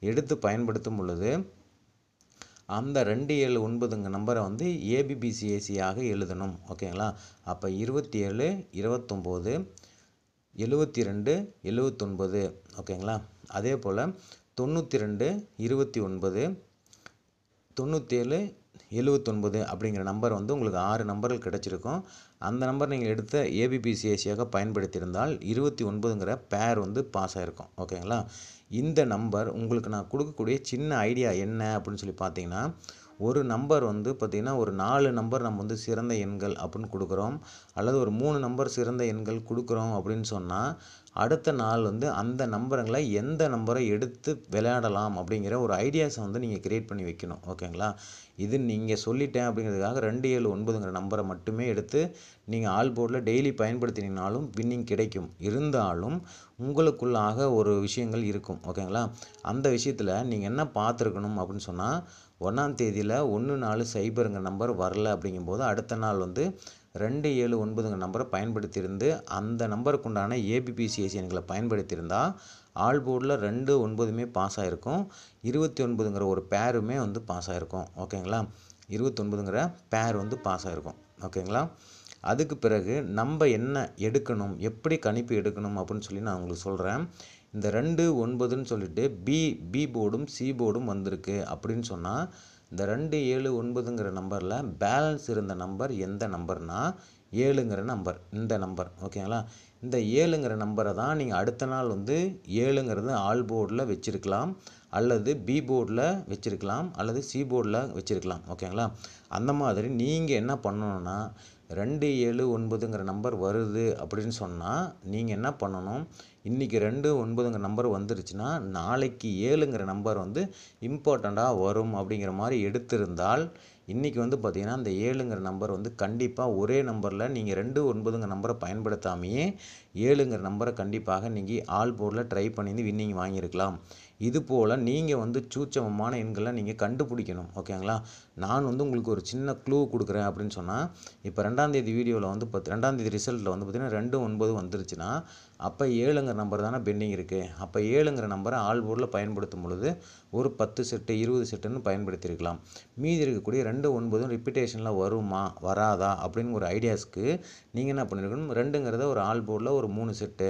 எடுத்து பயன்படுத்தும் பொழுது அந்த 2 7 9ங்கிற நம்பரை வந்து ஏபிபிசிஏசியாக எழுதணும். ஓகேங்களா? அப்போ 27 29 72 79 ஓகேங்களா? அதே போல் 92 29 97 79 அப்படிங்கிற நம்பர் வந்து உங்களுக்கு 6 நம்பர்கள் கிடச்சிருக்கும். அந்த நம்பர் நீங்கள் எடுத்த ஏபிபிசிஏசியாக பயன்படுத்தியிருந்தால் 29ங்கிற பேர் வந்து பாஸ் ஆகிருக்கும். ஓகேங்களா? இந்த நம்பர் உங்களுக்கு நான் கொடுக்கக்கூடிய சின்ன ஐடியா என்ன அப்படின்னு சொல்லி பார்த்தீங்கன்னா ஒரு நம்பர் வந்து பார்த்திங்கன்னா ஒரு 4 நம்பர் நம்ம வந்து சிறந்த எண்கள் அப்படின்னு கொடுக்குறோம் அல்லது ஒரு 3 நம்பர் சிறந்த எண்கள் கொடுக்குறோம் அப்படின்னு சொன்னால் அடுத்த நாள் வந்து அந்த நம்பருங்களை எந்த நம்பரை எடுத்து விளையாடலாம் அப்படிங்கிற ஒரு ஐடியாஸை வந்து நீங்கள் க்ரியேட் பண்ணி வைக்கணும். ஓகேங்களா? இது நீங்கள் சொல்லிட்டேன் அப்படிங்கிறதுக்காக 2 7 9ங்கிற நம்பரை மட்டுமே எடுத்து நீங்கள் ஆல் போர்டில் டெய்லி பயன்படுத்தினீங்கனாலும் வின்னிங் கிடைக்கும். இருந்தாலும் உங்களுக்குள்ளாக ஒரு விஷயங்கள் இருக்கும். ஓகேங்களா? அந்த விஷயத்தில் நீங்கள் என்ன பார்த்துருக்கணும் அப்படின்னு சொன்னால் 1ஆம் தேதியில் 14 நம்பர் வரல அப்படிங்கும்போது அடுத்த நாள் வந்து 2 7 9ங்கிற நம்பரை பயன்படுத்தியிருந்து அந்த நம்பருக்கு உண்டான ஏபிபிசிஎஸ்சி எண்களை பயன்படுத்தியிருந்தால் ஆல் போர்டில் 2 9மே பாஸ் ஆகிருக்கும். 29ங்கிற ஒரு பேருமே வந்து பாஸ் ஆகிருக்கும். ஓகேங்களா? 29ங்கிற பேர் வந்து பாஸ் ஆகிருக்கும். ஓகேங்களா? அதுக்கு பிறகு நம்ம என்ன எடுக்கணும் எப்படி கணிப்பு எடுக்கணும் அப்படின்னு சொல்லி நான் உங்களுக்கு சொல்கிறேன். இந்த 2 9ன்னு சொல்லிட்டு பி போர்டும் சி போர்டும் வந்திருக்கு அப்படின்னு சொன்னால் இந்த 2 7 9ங்கிற நம்பரில் பேலன்ஸ் இருந்த நம்பர் எந்த நம்பர்னால் 7ங்கிற நம்பர் இந்த நம்பர். ஓகேங்களா? இந்த 7ங்கிற நம்பரை தான் நீங்கள் அடுத்த நாள் வந்து 7ங்கிறது ஆல் போர்டில் வச்சுருக்கலாம் அல்லது பி போர்டில் வச்சுருக்கலாம் அல்லது சி போர்டில் வச்சுருக்கலாம். ஓகேங்களா? அந்த மாதிரி நீங்கள் என்ன பண்ணணுன்னா 2 7 9ங்கிற நம்பர் வருது அப்படின்னு சொன்னால் நீங்கள் என்ன பண்ணணும் இன்றைக்கி 2 9ங்கிற நம்பர் வந்துருச்சுன்னா நாளைக்கு 7ங்கிற நம்பர் வந்து இம்பார்ட்டண்ட்டாக வரும் அப்படிங்கிற மாதிரி எடுத்திருந்தால் இன்றைக்கி வந்து பார்த்திங்கன்னா அந்த 7ங்கிற நம்பர் வந்து கண்டிப்பாக ஒரே நம்பரில் நீங்கள் 2 9ங்கிற நம்பரை பயன்படுத்தாமையே 7ங்கிற நம்பரை கண்டிப்பாக நீங்கள் ஆல் போர்டில் ட்ரை பண்ணி வின்னிங் வாங்கியிருக்கலாம். இது போல் நீங்கள் வந்து சூட்சமமான எண்களை நீங்கள் கண்டுபிடிக்கணும். ஓகேங்களா? நான் வந்து உங்களுக்கு ஒரு சின்ன க்ளூ கொடுக்குறேன் அப்படின்னு சொன்னால் இப்போ 2ஆம் தேதி வீடியோவில் வந்து 2ஆம் தேதி ரிசல்ட்டில் வந்து பார்த்திங்கன்னா 2 9 வந்துருச்சுன்னா அப்போ 7ங்கிற நம்பர் தானே பெண்டிங் இருக்குது. அப்போ 7ங்கிற நம்பரை ஆல் போர்டில் பயன்படுத்தும் பொழுது ஒரு 10 செட்டு 20 செட்டுன்னு பயன்படுத்தியிருக்கலாம். மீதி இருக்கக்கூடிய 2 9 ரிப்பீட்டேஷனில் வருமா வராதா அப்படின்னு ஒரு ஐடியாஸ்க்கு நீங்கள் என்ன பண்ணியிருக்கணும் 2ங்கிறத ஒரு ஆல் போர்டில் ஒரு 3 செட்டு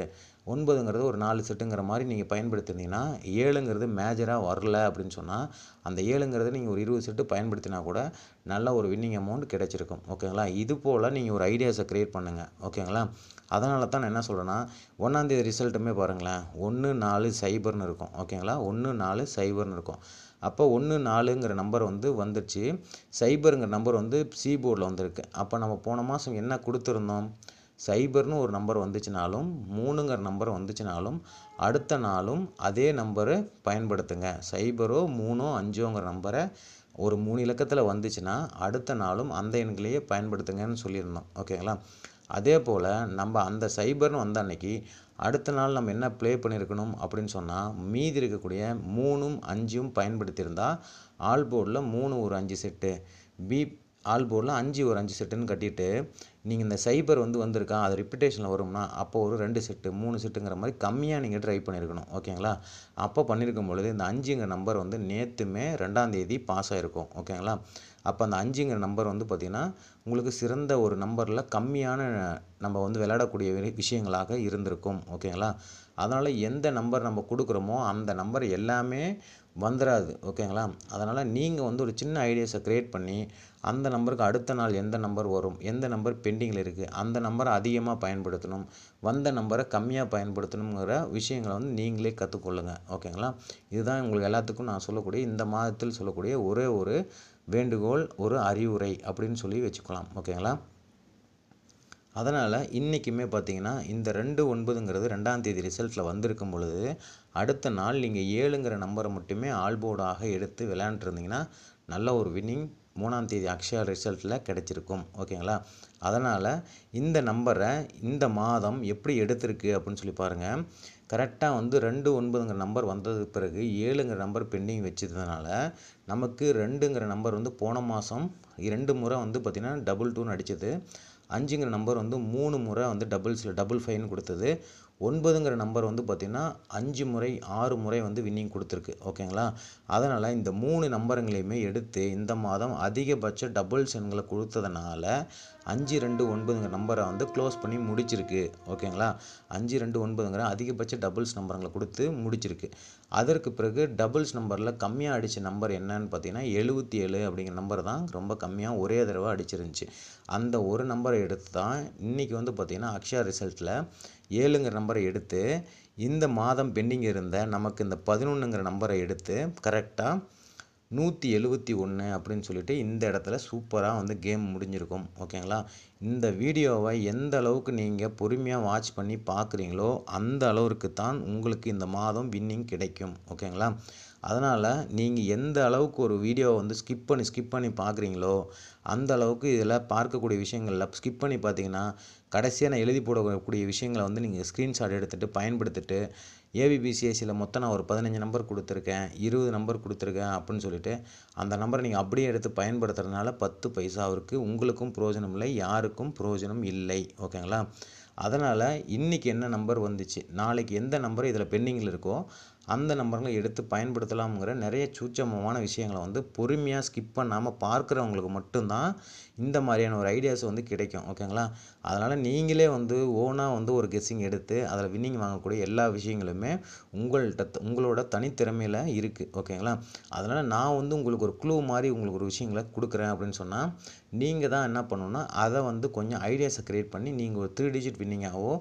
9ங்கிறது ஒரு 4 செட்டுங்கிற மாதிரி நீங்கள் பயன்படுத்தினீங்கன்னா 7ங்கிறது மேஜராக வரல அப்படின்னு சொன்னால் அந்த 7ங்கிறது நீங்கள் ஒரு 20 செட்டு பயன்படுத்தினா கூட நல்ல ஒரு வின்னிங் அமௌண்ட் கிடைச்சிருக்கும். ஓகேங்களா? இது போல் நீங்கள் ஒரு ஐடியாஸை க்ரியேட் பண்ணுங்கள். ஓகேங்களா? அதனால தான் நான் என்ன சொல்கிறேன்னா 1ஆம் தேதி ரிசல்ட்டுமே பாருங்களேன் 1 4 0ன்னு இருக்கும். ஓகேங்களா? 1 4 0ன்னு இருக்கும். அப்போ 1 4ங்கிற நம்பர் வந்து வந்துடுச்சு. 0ங்கிற நம்பர் வந்து சி போர்டில் வந்திருக்கு. அப்போ நம்ம போன மாதம் என்ன கொடுத்துருந்தோம் 0ன்னு ஒரு நம்பர் வந்துச்சுனாலும் 3ங்கிற நம்பர் வந்துச்சுனாலும் அடுத்த நாளும் அதே நம்பரை பயன்படுத்துங்க. 0 3 5ங்கிற நம்பரை ஒரு 3 இலக்கத்தில் வந்துச்சுன்னா அடுத்த நாளும் அந்த எண்களையே பயன்படுத்துங்கன்னு சொல்லியிருந்தோம். ஓகேங்களா? அதே போல் நம்ம அந்த சைபர்னு வந்த அன்னைக்கு அடுத்த நாள் நம்ம என்ன ப்ளே பண்ணியிருக்கணும் அப்படின்னு சொன்னால், மீதி இருக்கக்கூடிய 3ம் 5ம் பயன்படுத்தியிருந்தால் ஆல் போர்டில் 3 ஒரு 5 செட்டு, பி ஆல் போர்டில் 5 ஒரு 5 செட்டுன்னு கட்டிட்டு நீங்கள் இந்த சைபர் வந்திருக்கா அது ரிப்பிட்டேஷனில் வரும்னா அப்போ ஒரு 2 செட்டு 3 செட்டுங்கிற மாதிரி கம்மியாக நீங்கள் ட்ரை பண்ணியிருக்கணும். ஓகேங்களா? அப்போ பண்ணியிருக்கும் பொழுது இந்த 5ங்கிற நம்பர் நேற்றுமே 2ஆம் தேதி பாஸ் ஆகிருக்கும். ஓகேங்களா? அப்போ அந்த 5ங்கிற நம்பர் பார்த்திங்கன்னா உங்களுக்கு சிறந்த ஒரு நம்பரில் கம்மியான நம்ம விளையாடக்கூடிய விஷயங்களாக இருந்திருக்கும். ஓகேங்களா? அதனால் எந்த நம்பர் நம்ம கொடுக்குறோமோ அந்த நம்பர் எல்லாமே வந்துடாது. ஓகேங்களா? அதனால் நீங்கள் ஒரு சின்ன ஐடியாஸை க்ரியேட் பண்ணி அந்த நம்பருக்கு அடுத்த நாள் எந்த நம்பர் வரும், எந்த நம்பர் பெண்டிங்கில் இருக்குது, அந்த நம்பரை அதிகமாக பயன்படுத்தணும், வந்த நம்பரை கம்மியாக பயன்படுத்தணுங்கிற விஷயங்களை நீங்களே கற்றுக்கொள்ளுங்க. ஓகேங்களா? இதுதான் உங்களுக்கு எல்லாத்துக்கும் நான் சொல்லக்கூடிய இந்த மாதத்தில் சொல்லக்கூடிய ஒரே ஒரு வேண்டுகோள், ஒரு அறிவுரை அப்படின்னு சொல்லி வச்சுக்கலாம். ஓகேங்களா? அதனால் இன்றைக்குமே பார்த்தீங்கன்னா இந்த 2/9ங்கிறது 2ஆம் தேதி ரிசல்ட்டில் வந்திருக்கும் பொழுது அடுத்த நாள் நீங்கள் 7ங்கிற நம்பரை மட்டுமே ஆல்போர்டாக எடுத்து விளையாண்டுருந்தீங்கன்னா நல்ல ஒரு வின்னிங் 3ஆம் தேதி அக்ஷயா ரிசல்ட்டில் கிடச்சிருக்கும். ஓகேங்களா? அதனால் இந்த நம்பரை இந்த மாதம் எப்படி எடுத்திருக்கு அப்படின்னு சொல்லி பாருங்கள். கரெக்டாக 2/9ங்கிற நம்பர் வந்ததுக்கு பிறகு 7ங்கிற நம்பர் பெண்டிங் வச்சதுனால நமக்கு 2ங்கிற நம்பர் போன மாதம் 2 முறை பார்த்திங்கன்னா டபுள் 2ன்னு அடித்தது. 5ங்கிற நம்பர் 3 முறை டபுள்ஸில் டபுள் 5ன்னு கொடுத்தது. 9ங்கிற நம்பர் பார்த்திங்கன்னா 5 முறை 6 முறை வின்னிங் கொடுத்துருக்கு. ஓகேங்களா? அதனால் இந்த 3 நம்பருங்களையுமே எடுத்து இந்த மாதம் அதிகபட்ச டபுள்ஸ் எண்களை கொடுத்ததுனால 529ங்கிற நம்பரை க்ளோஸ் பண்ணி முடிச்சிருக்கு. ஓகேங்களா? 529ங்கிற அதிகபட்ச டபுள்ஸ் நம்பருங்களை கொடுத்து முடிச்சிருக்கு. அதற்கு பிறகு டபுள்ஸ் நம்பரில் கம்மியாக அடித்த நம்பர் என்னன்னு பார்த்தீங்கன்னா 77 அப்படிங்கிற நம்பர் தான் ரொம்ப கம்மியாக ஒரே தடவை அடிச்சிருந்துச்சு. அந்த ஒரு நம்பரை எடுத்து தான் இன்றைக்கி பார்த்திங்கன்னா அக்ஷயா ரிசல்ட்டில் 7ங்கிற நம்பரை எடுத்து இந்த மாதம் பெண்டிங் இருந்த நமக்கு இந்த 11ங்கிற நம்பரை எடுத்து கரெக்டாக 171 அப்படின்னு சொல்லிட்டு இந்த இடத்துல சூப்பராக கேம் முடிஞ்சிருக்கும். ஓகேங்களா? இந்த வீடியோவை எந்த அளவுக்கு நீங்கள் பொறுமையாக வாட்ச் பண்ணி பார்க்குறீங்களோ அந்த அளவுக்கு தான் உங்களுக்கு இந்த மாதம் வின்னிங் கிடைக்கும். ஓகேங்களா? அதனால் நீங்கள் எந்த அளவுக்கு ஒரு வீடியோவை ஸ்கிப் பண்ணி பார்க்குறீங்களோ அந்த அளவுக்கு இதில் பார்க்கக்கூடிய விஷயங்களில் ஸ்கிப் பண்ணி பார்த்தீங்கன்னா கடைசியாக நான் எழுதி போடக்கூடிய விஷயங்களை நீங்கள் ஸ்க்ரீன்ஷாட் எடுத்துகிட்டு பயன்படுத்திட்டு ஏபிபிசிஎஸ்சியில் மொத்தம் நான் ஒரு 15 நம்பர் கொடுத்துருக்கேன், 20 நம்பர் கொடுத்துருக்கேன் அப்படின்னு சொல்லிட்டு அந்த நம்பரை நீங்கள் அப்படியே எடுத்து பயன்படுத்துறதுனால 10 பைசாவிற்கு உங்களுக்கும் பிரயோஜனம் இல்லை, யாருக்கும் பிரயோஜனம் இல்லை. ஓகேங்களா? அதனால் இன்றைக்கி என்ன நம்பர் வந்துச்சு, நாளைக்கு எந்த நம்பர் இதில் பெண்டிங்கில் இருக்கோ அந்த நம்பர்களை எடுத்து பயன்படுத்தலாம்ங்கிற நிறைய சூட்சமமான விஷயங்களை பொறுமையாக ஸ்கிப் பண்ணாமல் பார்க்குறவங்களுக்கு மட்டும்தான் இந்த மாதிரியான ஒரு ஐடியாஸ் கிடைக்கும். ஓகேங்களா? அதனால் நீங்களே ஓனாக ஒரு கெஸ்ஸிங் எடுத்து அதில் வின்னிங் வாங்கக்கூடிய எல்லா விஷயங்களுமே உங்களோட தனித்திறமையில் இருக்குது. ஓகேங்களா? அதனால் நான் உங்களுக்கு ஒரு க்ளூ மாதிரி உங்களுக்கு ஒரு விஷயங்களை கொடுக்குறேன் அப்படின்னு சொன்னால் நீங்கள் தான் என்ன பண்ணணும்னா அதை கொஞ்சம் ஐடியாஸை க்ரியேட் பண்ணி நீங்கள் ஒரு 3 டிஜிட் வின்னிங்காகவோ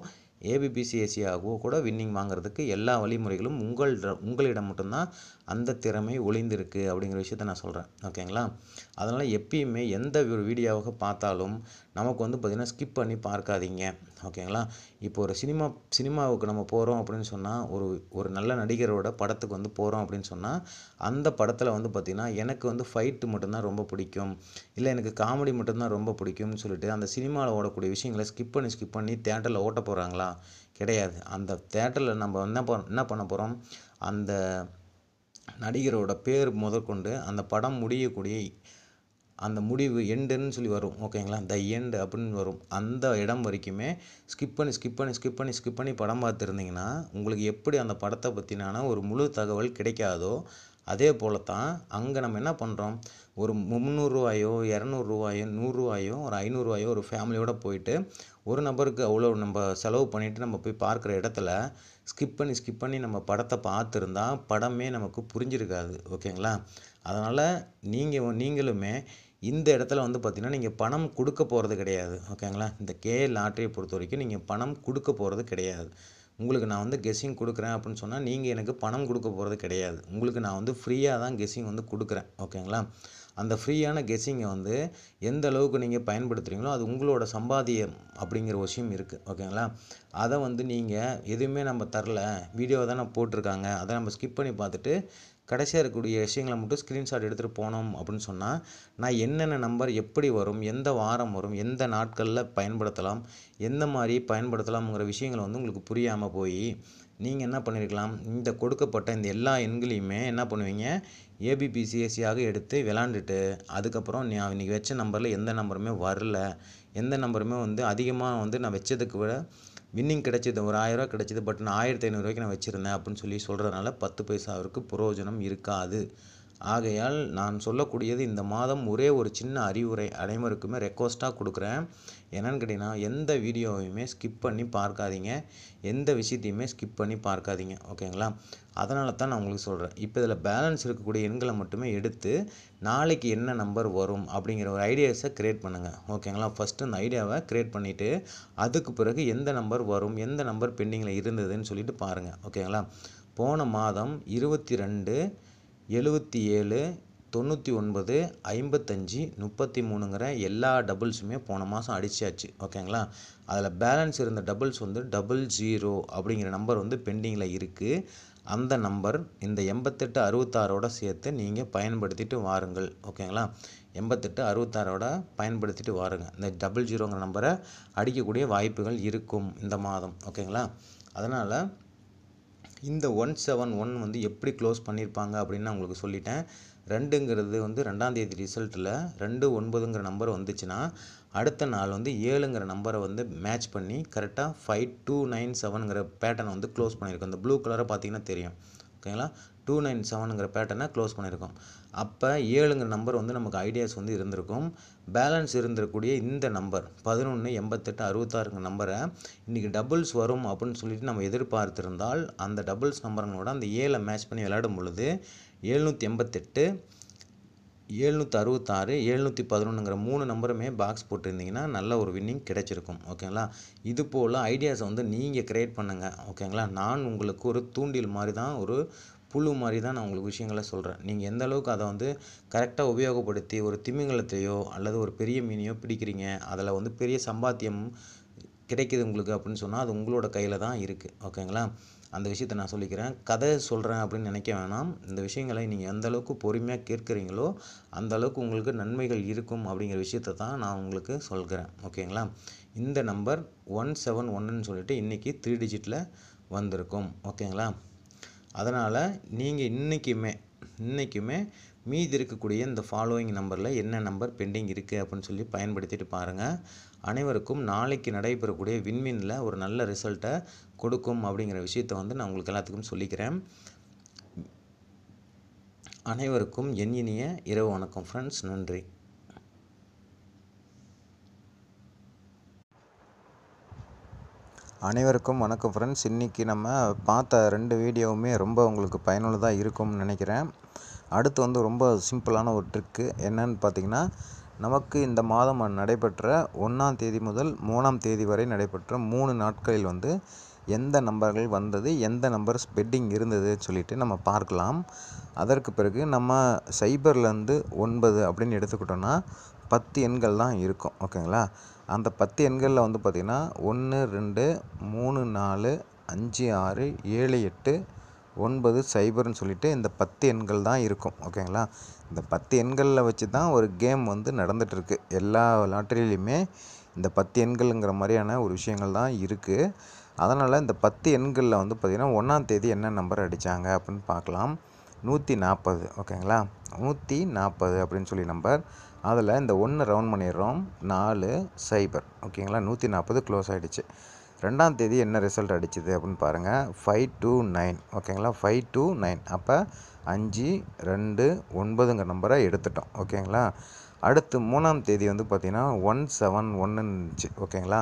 ஏபிபிசிஎஸ்சியாகவோ கூட வின்னிங் வாங்குறதுக்கு எல்லா வழிமுறைகளும் உங்களிடம் மட்டும்தான் அந்த திறமை ஒளிந்திருக்கு அப்படிங்கிற விஷயத்த நான் சொல்கிறேன். ஓகேங்களா? அதனால் எப்பயுமே எந்த ஒரு வீடியோவாக பார்த்தாலும் நமக்கு பார்த்திங்கன்னா ஸ்கிப் பண்ணி பார்க்காதீங்க. ஓகேங்களா? இப்போ ஒரு சினிமாவுக்கு நம்ம போகிறோம் அப்படின்னு சொன்னால் ஒரு நல்ல நடிகரோட படத்துக்கு போகிறோம் அப்படின்னு சொன்னால் அந்த படத்தில் பார்த்திங்கன்னா எனக்கு ஃபைட்டு மட்டும்தான் ரொம்ப பிடிக்கும், இல்லை எனக்கு காமெடி மட்டும்தான் ரொம்ப பிடிக்கும்னு சொல்லிட்டு அந்த சினிமாவில் ஓடக்கூடிய விஷயங்களை ஸ்கிப் பண்ணி தேட்டரில் ஓட்ட போகிறாங்களா? கிடையாது. அந்த தேட்டரில் நம்ம என்ன பண்ண போகிறோம், அந்த நடிகரோட பேர் முதற்கொண்டு அந்த படம் முடியக்கூடிய அந்த முடிவு எண்டுன்னு சொல்லி வரும். ஓகேங்களா? த எண்டு அப்படின்னு வரும். அந்த இடம் வரைக்குமே ஸ்கிப் பண்ணி படம் பார்த்துருந்தீங்கன்னா உங்களுக்கு எப்படி அந்த படத்தை பற்றினான ஒரு முழு தகவல் கிடைக்காதோ அதே போல தான் அங்கே நம்ம என்ன பண்ணுறோம், ஒரு 300 ரூபாயோ 200 ரூபாயோ 100 ரூபாயோ ஒரு 500 ரூபாயோ ஒரு ஃபேமிலியோடு போயிட்டு ஒரு நபருக்கு அவ்வளோ நம்ம செலவு பண்ணிவிட்டு நம்ம போய் பார்க்குற இடத்துல ஸ்கிப் பண்ணி நம்ம படத்தை பார்த்துருந்தா படமே நமக்கு புரிஞ்சிருக்காது. ஓகேங்களா? அதனால் நீங்களுமே இந்த இடத்துல பார்த்திங்கன்னா நீங்கள் பணம் கொடுக்க போகிறது கிடையாது. ஓகேங்களா? இந்த லாட்டரியை பொறுத்த வரைக்கும் நீங்கள் பணம் கொடுக்க போகிறது கிடையாது. உங்களுக்கு நான் கெஸ்ஸிங் கொடுக்குறேன் அப்படின்னு சொன்னால் நீங்கள் எனக்கு பணம் கொடுக்க போகிறது கிடையாது. உங்களுக்கு நான் ஃப்ரீயாக தான் கெஸ்ஸிங் கொடுக்குறேன். ஓகேங்களா? அந்த ஃப்ரீயான கெஸ்ஸிங்கை எந்த அளவுக்கு நீங்கள் பயன்படுத்துகிறீங்களோ அது உங்களோட சம்பாத்தியம் அப்படிங்கிற விஷயம் இருக்குது. ஓகேங்களா? அதை நீங்கள் எதுவுமே நம்ம தரல, வீடியோ தானே போட்டிருக்காங்க, அதை நம்ம ஸ்கிப் பண்ணி பார்த்துட்டு கடைசியாக இருக்கக்கூடிய விஷயங்களை மட்டும் ஸ்க்ரீன்ஷாட் எடுத்துகிட்டு போனோம் அப்படின்னு சொன்னால் நான் என்னென்ன நம்பர் எப்படி வரும், எந்த வாரம் வரும், எந்த நாட்களில் பயன்படுத்தலாம், எந்த மாதிரி பயன்படுத்தலாம்ங்கிற விஷயங்கள் வந்து உங்களுக்கு புரியாமல் போய் நீங்கள் என்ன பண்ணியிருக்கலாம், இந்த கொடுக்கப்பட்ட இந்த எல்லா எண்களையுமே என்ன பண்ணுவீங்க, ஏபிபிசிஎஸ்சியாக எடுத்து விளாண்டுட்டு அதுக்கப்புறம் நான் இன்றைக்கி வச்ச நம்பரில் எந்த நம்பருமே வரல, எந்த நம்பருமே வந்து அதிகமாக வந்து நான் வச்சதுக்கு விட வின்னிங் கிடைச்சிது, ஒரு 1000 ரூபா கிடைச்சிது, பட் நான் 1500 நான் வச்சுருந்தேன் அப்படின்னு சொல்லி சொல்கிறதுனால 10 பைசாவிற்கு பிரயோஜனம் இருக்காது. ஆகையால் நான் சொல்லக்கூடியது இந்த மாதம் ஒரே ஒரு சின்ன அறிவுரை அனைவருக்குமே ரெக்வஸ்ட்டாக கொடுக்குறேன். என்னென்னு கேட்டிங்கன்னா, எந்த வீடியோவையுமே ஸ்கிப் பண்ணி பார்க்காதீங்க, எந்த விஷயத்தையுமே ஸ்கிப் பண்ணி பார்க்காதீங்க, ஓகேங்களா? அதனால தான் நான் உங்களுக்கு சொல்கிறேன். இப்போ இதில் பேலன்ஸ் இருக்கக்கூடிய எண்களை மட்டுமே எடுத்து நாளைக்கு என்ன நம்பர் வரும் அப்படிங்கிற ஒரு ஐடியாஸை க்ரியேட் பண்ணுங்கள், ஓகேங்களா? ஃபஸ்ட்டு அந்த ஐடியாவை க்ரியேட் பண்ணிவிட்டு அதுக்கு பிறகு எந்த நம்பர் வரும், எந்த நம்பர் பெண்டிங்கில் இருந்ததுன்னு சொல்லிட்டு பாருங்கள், ஓகேங்களா? போன மாதம் 22, 77, 99, 55, 33ங்கிற எல்லா டபுள்ஸுமே போன மாதம் அடிச்சாச்சு, ஓகேங்களா? அதில் பேலன்ஸ் இருந்த டபுள்ஸ் வந்து 00 அப்படிங்கிற நம்பர் வந்து பெண்டிங்கில் இருக்குது. அந்த நம்பர் இந்த 88, 66ஓட சேர்த்து நீங்கள் பயன்படுத்திட்டு வாருங்கள், ஓகேங்களா? 88, 66ஓட பயன்படுத்திட்டு வாருங்க. இந்த 00ங்கிற நம்பரை அடிக்கக்கூடிய வாய்ப்புகள் இருக்கும் இந்த மாதம், ஓகேங்களா? அதனால் இந்த 171 வந்து எப்படி க்ளோஸ் பண்ணியிருப்பாங்க அப்படின்னு நான் உங்களுக்கு சொல்லிட்டேன். 2ங்கிறது வந்து 2ஆம் தேதி ரிசல்ட்டில் 29ங்கிற நம்பர் வந்துச்சுன்னா அடுத்த நாள் வந்து 7ங்கிற நம்பரை வந்து மேட்ச் பண்ணி கரெக்டாக 5297ங்கிற பேட்டர்னை வந்து க்ளோஸ் பண்ணியிருக்கோம். இந்த ப்ளூ கலரை பார்த்தீங்கன்னா தெரியும், ஓகேங்களா? 297ங்கிற பேட்டர்னை க்ளோஸ் பண்ணியிருக்கோம். அப்போ 7ங்கிற நம்பர் வந்து நமக்கு ஐடியாஸ் வந்து இருந்திருக்கும். பேலன்ஸ் இருந்திருக்கக்கூடிய இந்த நம்பர் 11, 88, 66ங்கிற நம்பரை இன்றைக்கி டபுள்ஸ் வரும் அப்படின்னு சொல்லிட்டு நம்ம எதிர்பார்த்திருந்தால் அந்த டபுள்ஸ் நம்பர்களோட அந்த 7 மேட்ச் பண்ணி விளையாடும் பொழுது 788, 766, 711ங்கிற 3 நம்பருமே பாக்ஸ் போட்டிருந்தீங்கன்னா நல்ல ஒரு வின்னிங் கிடைச்சிருக்கும், ஓகேங்களா? இது போல் ஐடியாஸை வந்து நீங்கள் க்ரியேட் பண்ணுங்கள், ஓகேங்களா? நான் உங்களுக்கு ஒரு தூண்டில் மாதிரி தான், ஒரு புழு மாதிரி தான் நான் உங்களுக்கு விஷயங்களை சொல்கிறேன். நீங்கள் எந்த அளவுக்கு அதை வந்து கரெக்டாக உபயோகப்படுத்தி ஒரு திமிங்கலத்தையோ அல்லது ஒரு பெரிய மீனையோ பிடிக்கிறீங்க, அதில் வந்து பெரிய சம்பாத்தியம் கிடைக்கிது உங்களுக்கு அப்படின்னு சொன்னால் அது உங்களோட கையில் தான் இருக்குது, ஓகேங்களா? அந்த விஷயத்தை நான் சொல்லிக்கிறேன். கதை சொல்கிறேன் அப்படின்னு நினைக்க வேணாம். இந்த விஷயங்களை நீங்கள் எந்த அளவுக்கு பொறுமையாக கேட்குறீங்களோ அந்த அளவுக்கு உங்களுக்கு நன்மைகள் இருக்கும் அப்படிங்கிற விஷயத்தை தான் நான் உங்களுக்கு சொல்கிறேன், ஓகேங்களா? இந்த நம்பர் 171ன்னு சொல்லிட்டு இன்றைக்கி 3 டிஜிட்டில் வந்திருக்கும், ஓகேங்களா? அதனால் நீங்கள் இன்றைக்குமே மீதி இருக்கக்கூடிய இந்த ஃபாலோயிங் நம்பரில் என்ன நம்பர் பெண்டிங் இருக்குது அப்படின்னு சொல்லி பயன்படுத்திட்டு பாருங்கள். அனைவருக்கும் நாளைக்கு நடைபெறக்கூடிய வின்வினில் ஒரு நல்ல ரிசல்ட்டை கொடுக்கும் அப்படிங்கிற விஷயத்தை வந்து நான் உங்களுக்கு எல்லாத்துக்கும் சொல்லிக்கிறேன். அனைவருக்கும் என் இனிய இரவு வணக்கம் ஃப்ரெண்ட்ஸ். நன்றி. அனைவருக்கும் வணக்கம் ஃப்ரெண்ட்ஸ். இன்றைக்கி நம்ம பார்த்த 2 வீடியோவுமே ரொம்ப உங்களுக்கு பயனுள்ளதாக இருக்கும்னு நினைக்கிறேன். அடுத்து வந்து ரொம்ப சிம்பிளான ஒரு ட்ரிக்கு என்னன்னு பார்த்திங்கன்னா, நமக்கு இந்த மாதம் நடைபெற்ற 1ஆம் தேதி முதல் 3ஆம் தேதி வரை நடைபெற்ற 3 நாட்களில் வந்து எந்த நம்பர்கள் வந்தது, எந்த நம்பர் பெண்டிங் இருந்தது சொல்லிட்டு நம்ம பார்க்கலாம். அதற்கு பிறகு நம்ம சைபர்லேருந்து 9 அப்படின்னு எடுத்துக்கிட்டோன்னா 10 எண்கள் தான் இருக்கும், ஓகேங்களா? அந்த 10 எண்களில் வந்து பார்த்திங்கன்னா 1, 2, 3, 4, 5, 6, 7, 8, 9, 0ன்னு சொல்லிட்டு இந்த 10 எண்கள் தான் இருக்கும், ஓகேங்களா? இந்த 10 எண்களில் வச்சு தான் ஒரு கேம் வந்து நடந்துகிட்ருக்கு. எல்லா லாட்டரியிலையுமே இந்த 10 எண்கள்ங்கிற மாதிரியான ஒரு விஷயங்கள் தான் இருக்குது. அதனால் இந்த 10 எண்களில் வந்து பார்த்திங்கன்னா 1ஆம் தேதி என்ன நம்பர் அடித்தாங்க அப்படின்னு பார்க்கலாம். 140, ஓகேங்களா? 140 அப்படின்னு சொல்லி நம்பர். அதில் இந்த 1 ரவுண்ட் பண்ணிடுறோம், 4, 0, ஓகேங்களா? 140 க்ளோஸ் ஆகிடுச்சு. 2ஆம் தேதி என்ன ரிசல்ட் அடிச்சுது அப்படின்னு பாருங்கள், 529, ஓகேங்களா? 529. அப்போ 5, 2, 9ங்கிற நம்பரை எடுத்துட்டோம், ஓகேங்களா? அடுத்து 3ஆம் தேதி வந்து பார்த்திங்கன்னா 171 இருந்துச்சு, ஓகேங்களா?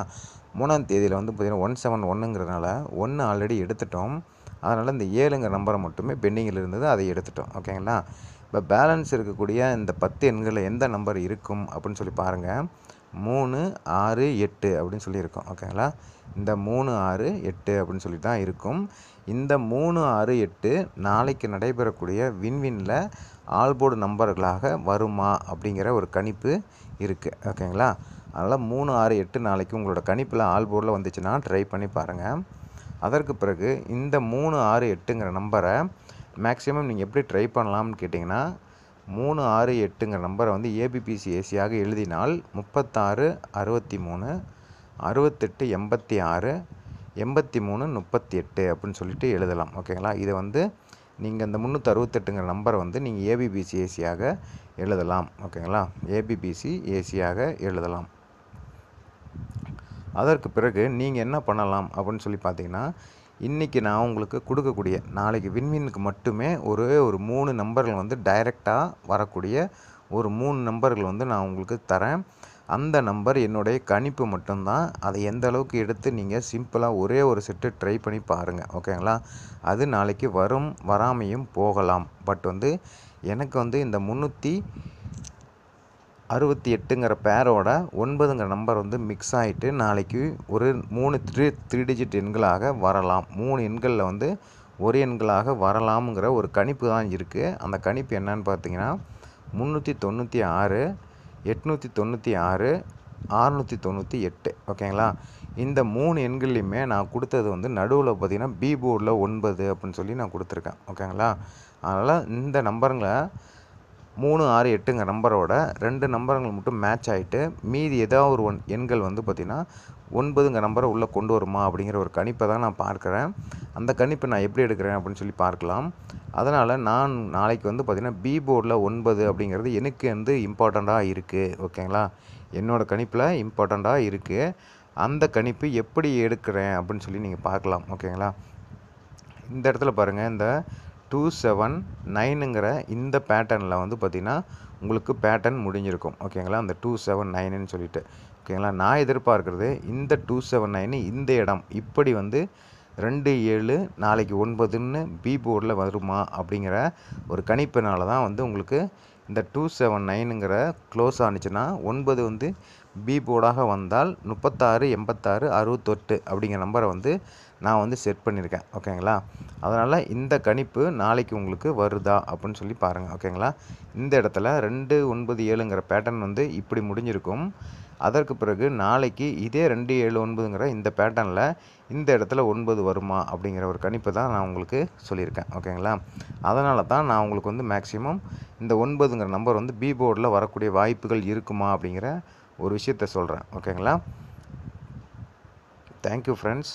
3ஆம் தேதியில் வந்து பார்த்திங்கன்னா 171ங்கிறதுனால 1 ஆல்ரெடி எடுத்துட்டோம். அதனால் இந்த 7ங்கிற நம்பரை மட்டுமே பெண்டிங்கில் இருந்தது, அதை எடுத்துட்டோம், ஓகேங்களா? இப்போ பேலன்ஸ் இருக்கக்கூடிய இந்த 10 எண்களில் எந்த நம்பர் இருக்கும் அப்படின்னு சொல்லி பாருங்கள். 3, 6, 8 அப்படின்னு சொல்லியிருக்கோம், ஓகேங்களா? இந்த 3, 6, 8 அப்படின்னு சொல்லி தான் இருக்கும். இந்த 3, 6, 8 நாளைக்கு நடைபெறக்கூடிய வின்வினில் ஆல்போர்டு நம்பர்களாக வருமா அப்படிங்கிற ஒரு கணிப்பு இருக்குது, ஓகேங்களா? அதனால் 3, 6, 8 நாளைக்கு உங்களோட கணிப்பில் ஆல்போர்டில் வந்துச்சுன்னா ட்ரை பண்ணி பாருங்கள். அதற்கு பிறகு இந்த 3, 6, 8ங்கிற நம்பரை மேக்ஸிமம் நீங்கள் எப்படி ட்ரை பண்ணலாம்னு கேட்டிங்கன்னா 3 6 8ங்கிற நம்பரை வந்து ஏபிபிசி ஏசியாக எழுதினால் 36 63 68 86 83 38 அப்படின்னு சொல்லிட்டு எழுதலாம். ஓகேங்களா? இதை வந்து நீங்கள் இந்த 368ங்கிற நம்பரை வந்து நீங்கள் ஏபிபிசி ஏசியாக எழுதலாம். ஓகேங்களா? ஏபிபிசி ஏசியாக எழுதலாம். அதற்கு பிறகு நீங்கள் என்ன பண்ணலாம் அப்படின்னு சொல்லி பார்த்தீங்கன்னா, இன்றைக்கி நான் உங்களுக்கு கொடுக்கக்கூடிய நாளைக்கு விண்மீனுக்கு மட்டுமே ஒரு 3 நம்பர்கள் வந்து டைரெக்டாக வரக்கூடிய ஒரு 3 நம்பர்கள் வந்து நான் உங்களுக்கு தரேன். அந்த நம்பர் என்னுடைய கணிப்பு மட்டும்தான். அதை எந்த அளவுக்கு எடுத்து நீங்கள் சிம்பிளாக ஒரே ஒரு செட்டு ட்ரை பண்ணி பாருங்கள். ஓகேங்களா? அது நாளைக்கு வரும் வராமையும் போகலாம். பட் வந்து எனக்கு வந்து இந்த 368ங்கிற பேரோட 9ங்கிற நம்பர் வந்து மிக்ஸ் ஆகிட்டு நாளைக்கு ஒரு 3 த்ரீ டிஜிட் எண்களாக வரலாம். 3 எண்களில் வந்து ஒரு எண்களாக வரலாம்ங்கிற ஒரு கணிப்பு தான் இருக்குது. அந்த கணிப்பு என்னன்னு பார்த்தீங்கன்னா 396 896 698. ஓகேங்களா? இந்த 3 எண்கள்லையுமே நான் கொடுத்தது வந்து நடுவில் பார்த்தீங்கன்னா பி போர்டில் 9 அப்படின்னு சொல்லி நான் கொடுத்துருக்கேன். ஓகேங்களா? அதனால் இந்த நம்பருங்களை 3 6 8ங்கிற நம்பரோட 2 நம்பர்கள் மட்டும் மேட்ச் ஆகிட்டு மீதி ஏதாவது ஒரு எண்கள் வந்து பார்த்திங்கன்னா 9ங்கிற நம்பரை உள்ளே கொண்டு வருமா அப்படிங்கிற ஒரு கணிப்பை தான் நான் பார்க்குறேன். அந்த கணிப்பை நான் எப்படி எடுக்கிறேன் அப்படின்னு சொல்லி பார்க்கலாம். அதனால் நான் நாளைக்கு வந்து பார்த்திங்கன்னா பி போர்டில் 9 அப்படிங்கிறது எனக்கு வந்து இம்பார்ட்டண்ட்டாக இருக்குது. ஓகேங்களா? என்னோடய கணிப்பில் இம்பார்ட்டண்ட்டாக இருக்குது. அந்த கணிப்பு எப்படி எடுக்கிறேன் அப்படின்னு சொல்லி நீங்கள் பார்க்கலாம். ஓகேங்களா? இந்த இடத்துல பாருங்கள், இந்த 279ங்கிற இந்த பேட்டர்னில் வந்து பார்த்திங்கன்னா உங்களுக்கு பேட்டர்ன் முடிஞ்சிருக்கும். ஓகேங்களா? அந்த 279ன்னு சொல்லிட்டு. ஓகேங்களா? நான் எதிர்பார்க்குறது இந்த 279 இந்த இடம் இப்படி வந்து 27 நாளைக்கு 9ன்னு பி போர்டில் வருமா அப்படிங்கிற ஒரு கணிப்பினால தான் வந்து உங்களுக்கு இந்த 279ங்கிற க்ளோஸ் ஆனிச்சுன்னா 9 வந்து பி போர்டாக வந்தால் 36 86 68 அப்படிங்கிற நம்பரை வந்து நான் வந்து செட் பண்ணியிருக்கேன். ஓகேங்களா? அதனால் இந்த கணிப்பு நாளைக்கு உங்களுக்கு வருதா அப்படின்னு சொல்லி பாருங்கள். ஓகேங்களா? இந்த இடத்துல 297ங்கிற பேட்டர்ன் வந்து இப்படி முடிஞ்சிருக்கும். அதற்கு பிறகு நாளைக்கு இதே 279ங்கிற இந்த பேட்டர்னில் இந்த இடத்துல 9 வருமா அப்படிங்கிற ஒரு கணிப்பை தான் நான் உங்களுக்கு சொல்லியிருக்கேன். ஓகேங்களா? அதனால தான் நான் உங்களுக்கு வந்து மேக்ஸிமம் இந்த 9ங்கிற நம்பர் வந்து பி போர்டில் வரக்கூடிய வாய்ப்புகள் இருக்குமா அப்படிங்கிற ஒரு விஷயத்தை சொல்கிறேன். ஓகேங்களா? Thank you friends.